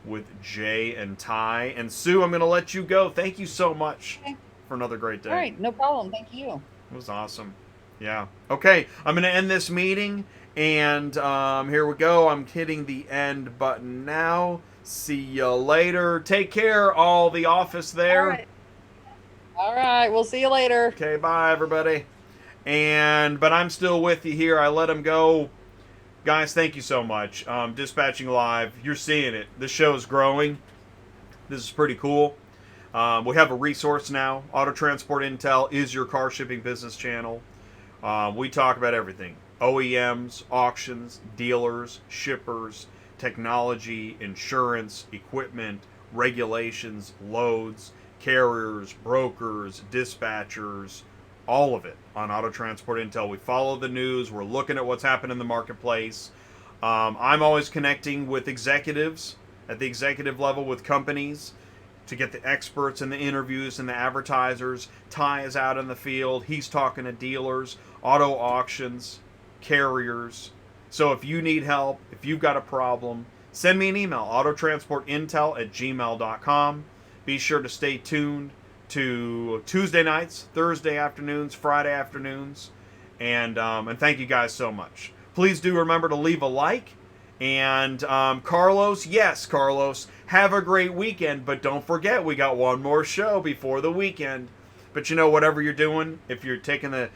with Jay and Ty. And Sue, I'm going to let you go. Thank you so much for another great day. All right, no problem. Thank you. It was awesome. Yeah. Okay, I'm going to end this meeting. And here we go. I'm hitting the end button now. See you later. Take care, all the office there. All right. We'll see you later. Okay, bye, everybody. But I'm still with you here. I let him go. Guys, thank you so much. Dispatching Live, you're seeing it. This show is growing. This is pretty cool. We have a resource now. Auto Transport Intel is your car shipping business channel. We talk about everything. OEMs, auctions, dealers, shippers, technology, insurance, equipment, regulations, loads, carriers, brokers, dispatchers, all of it on Auto Transport Intel. We follow the news. We're looking at what's happening in the marketplace. I'm always connecting with executives at the executive level with companies to get the experts and the interviews and the advertisers. Ty is out in the field. He's talking to dealers, auto auctions, carriers. So if you need help, if you've got a problem, send me an email, autotransportintel@gmail.com. Be sure to stay tuned to Tuesday nights, Thursday afternoons, Friday afternoons. And thank you guys so much. Please do remember to leave a like. And Carlos, yes, Carlos, have a great weekend. But don't forget, we got one more show before the weekend. But you know, whatever you're doing, if you're taking the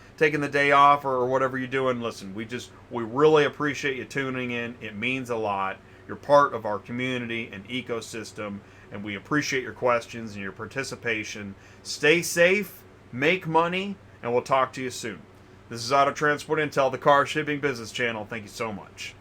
day off or whatever you're doing, listen, we really appreciate you tuning in. It means a lot. You're part of our community and ecosystem, and we appreciate your questions and your participation. Stay safe, make money, and we'll talk to you soon. This is Auto Transport Intel, the car shipping business channel. Thank you so much.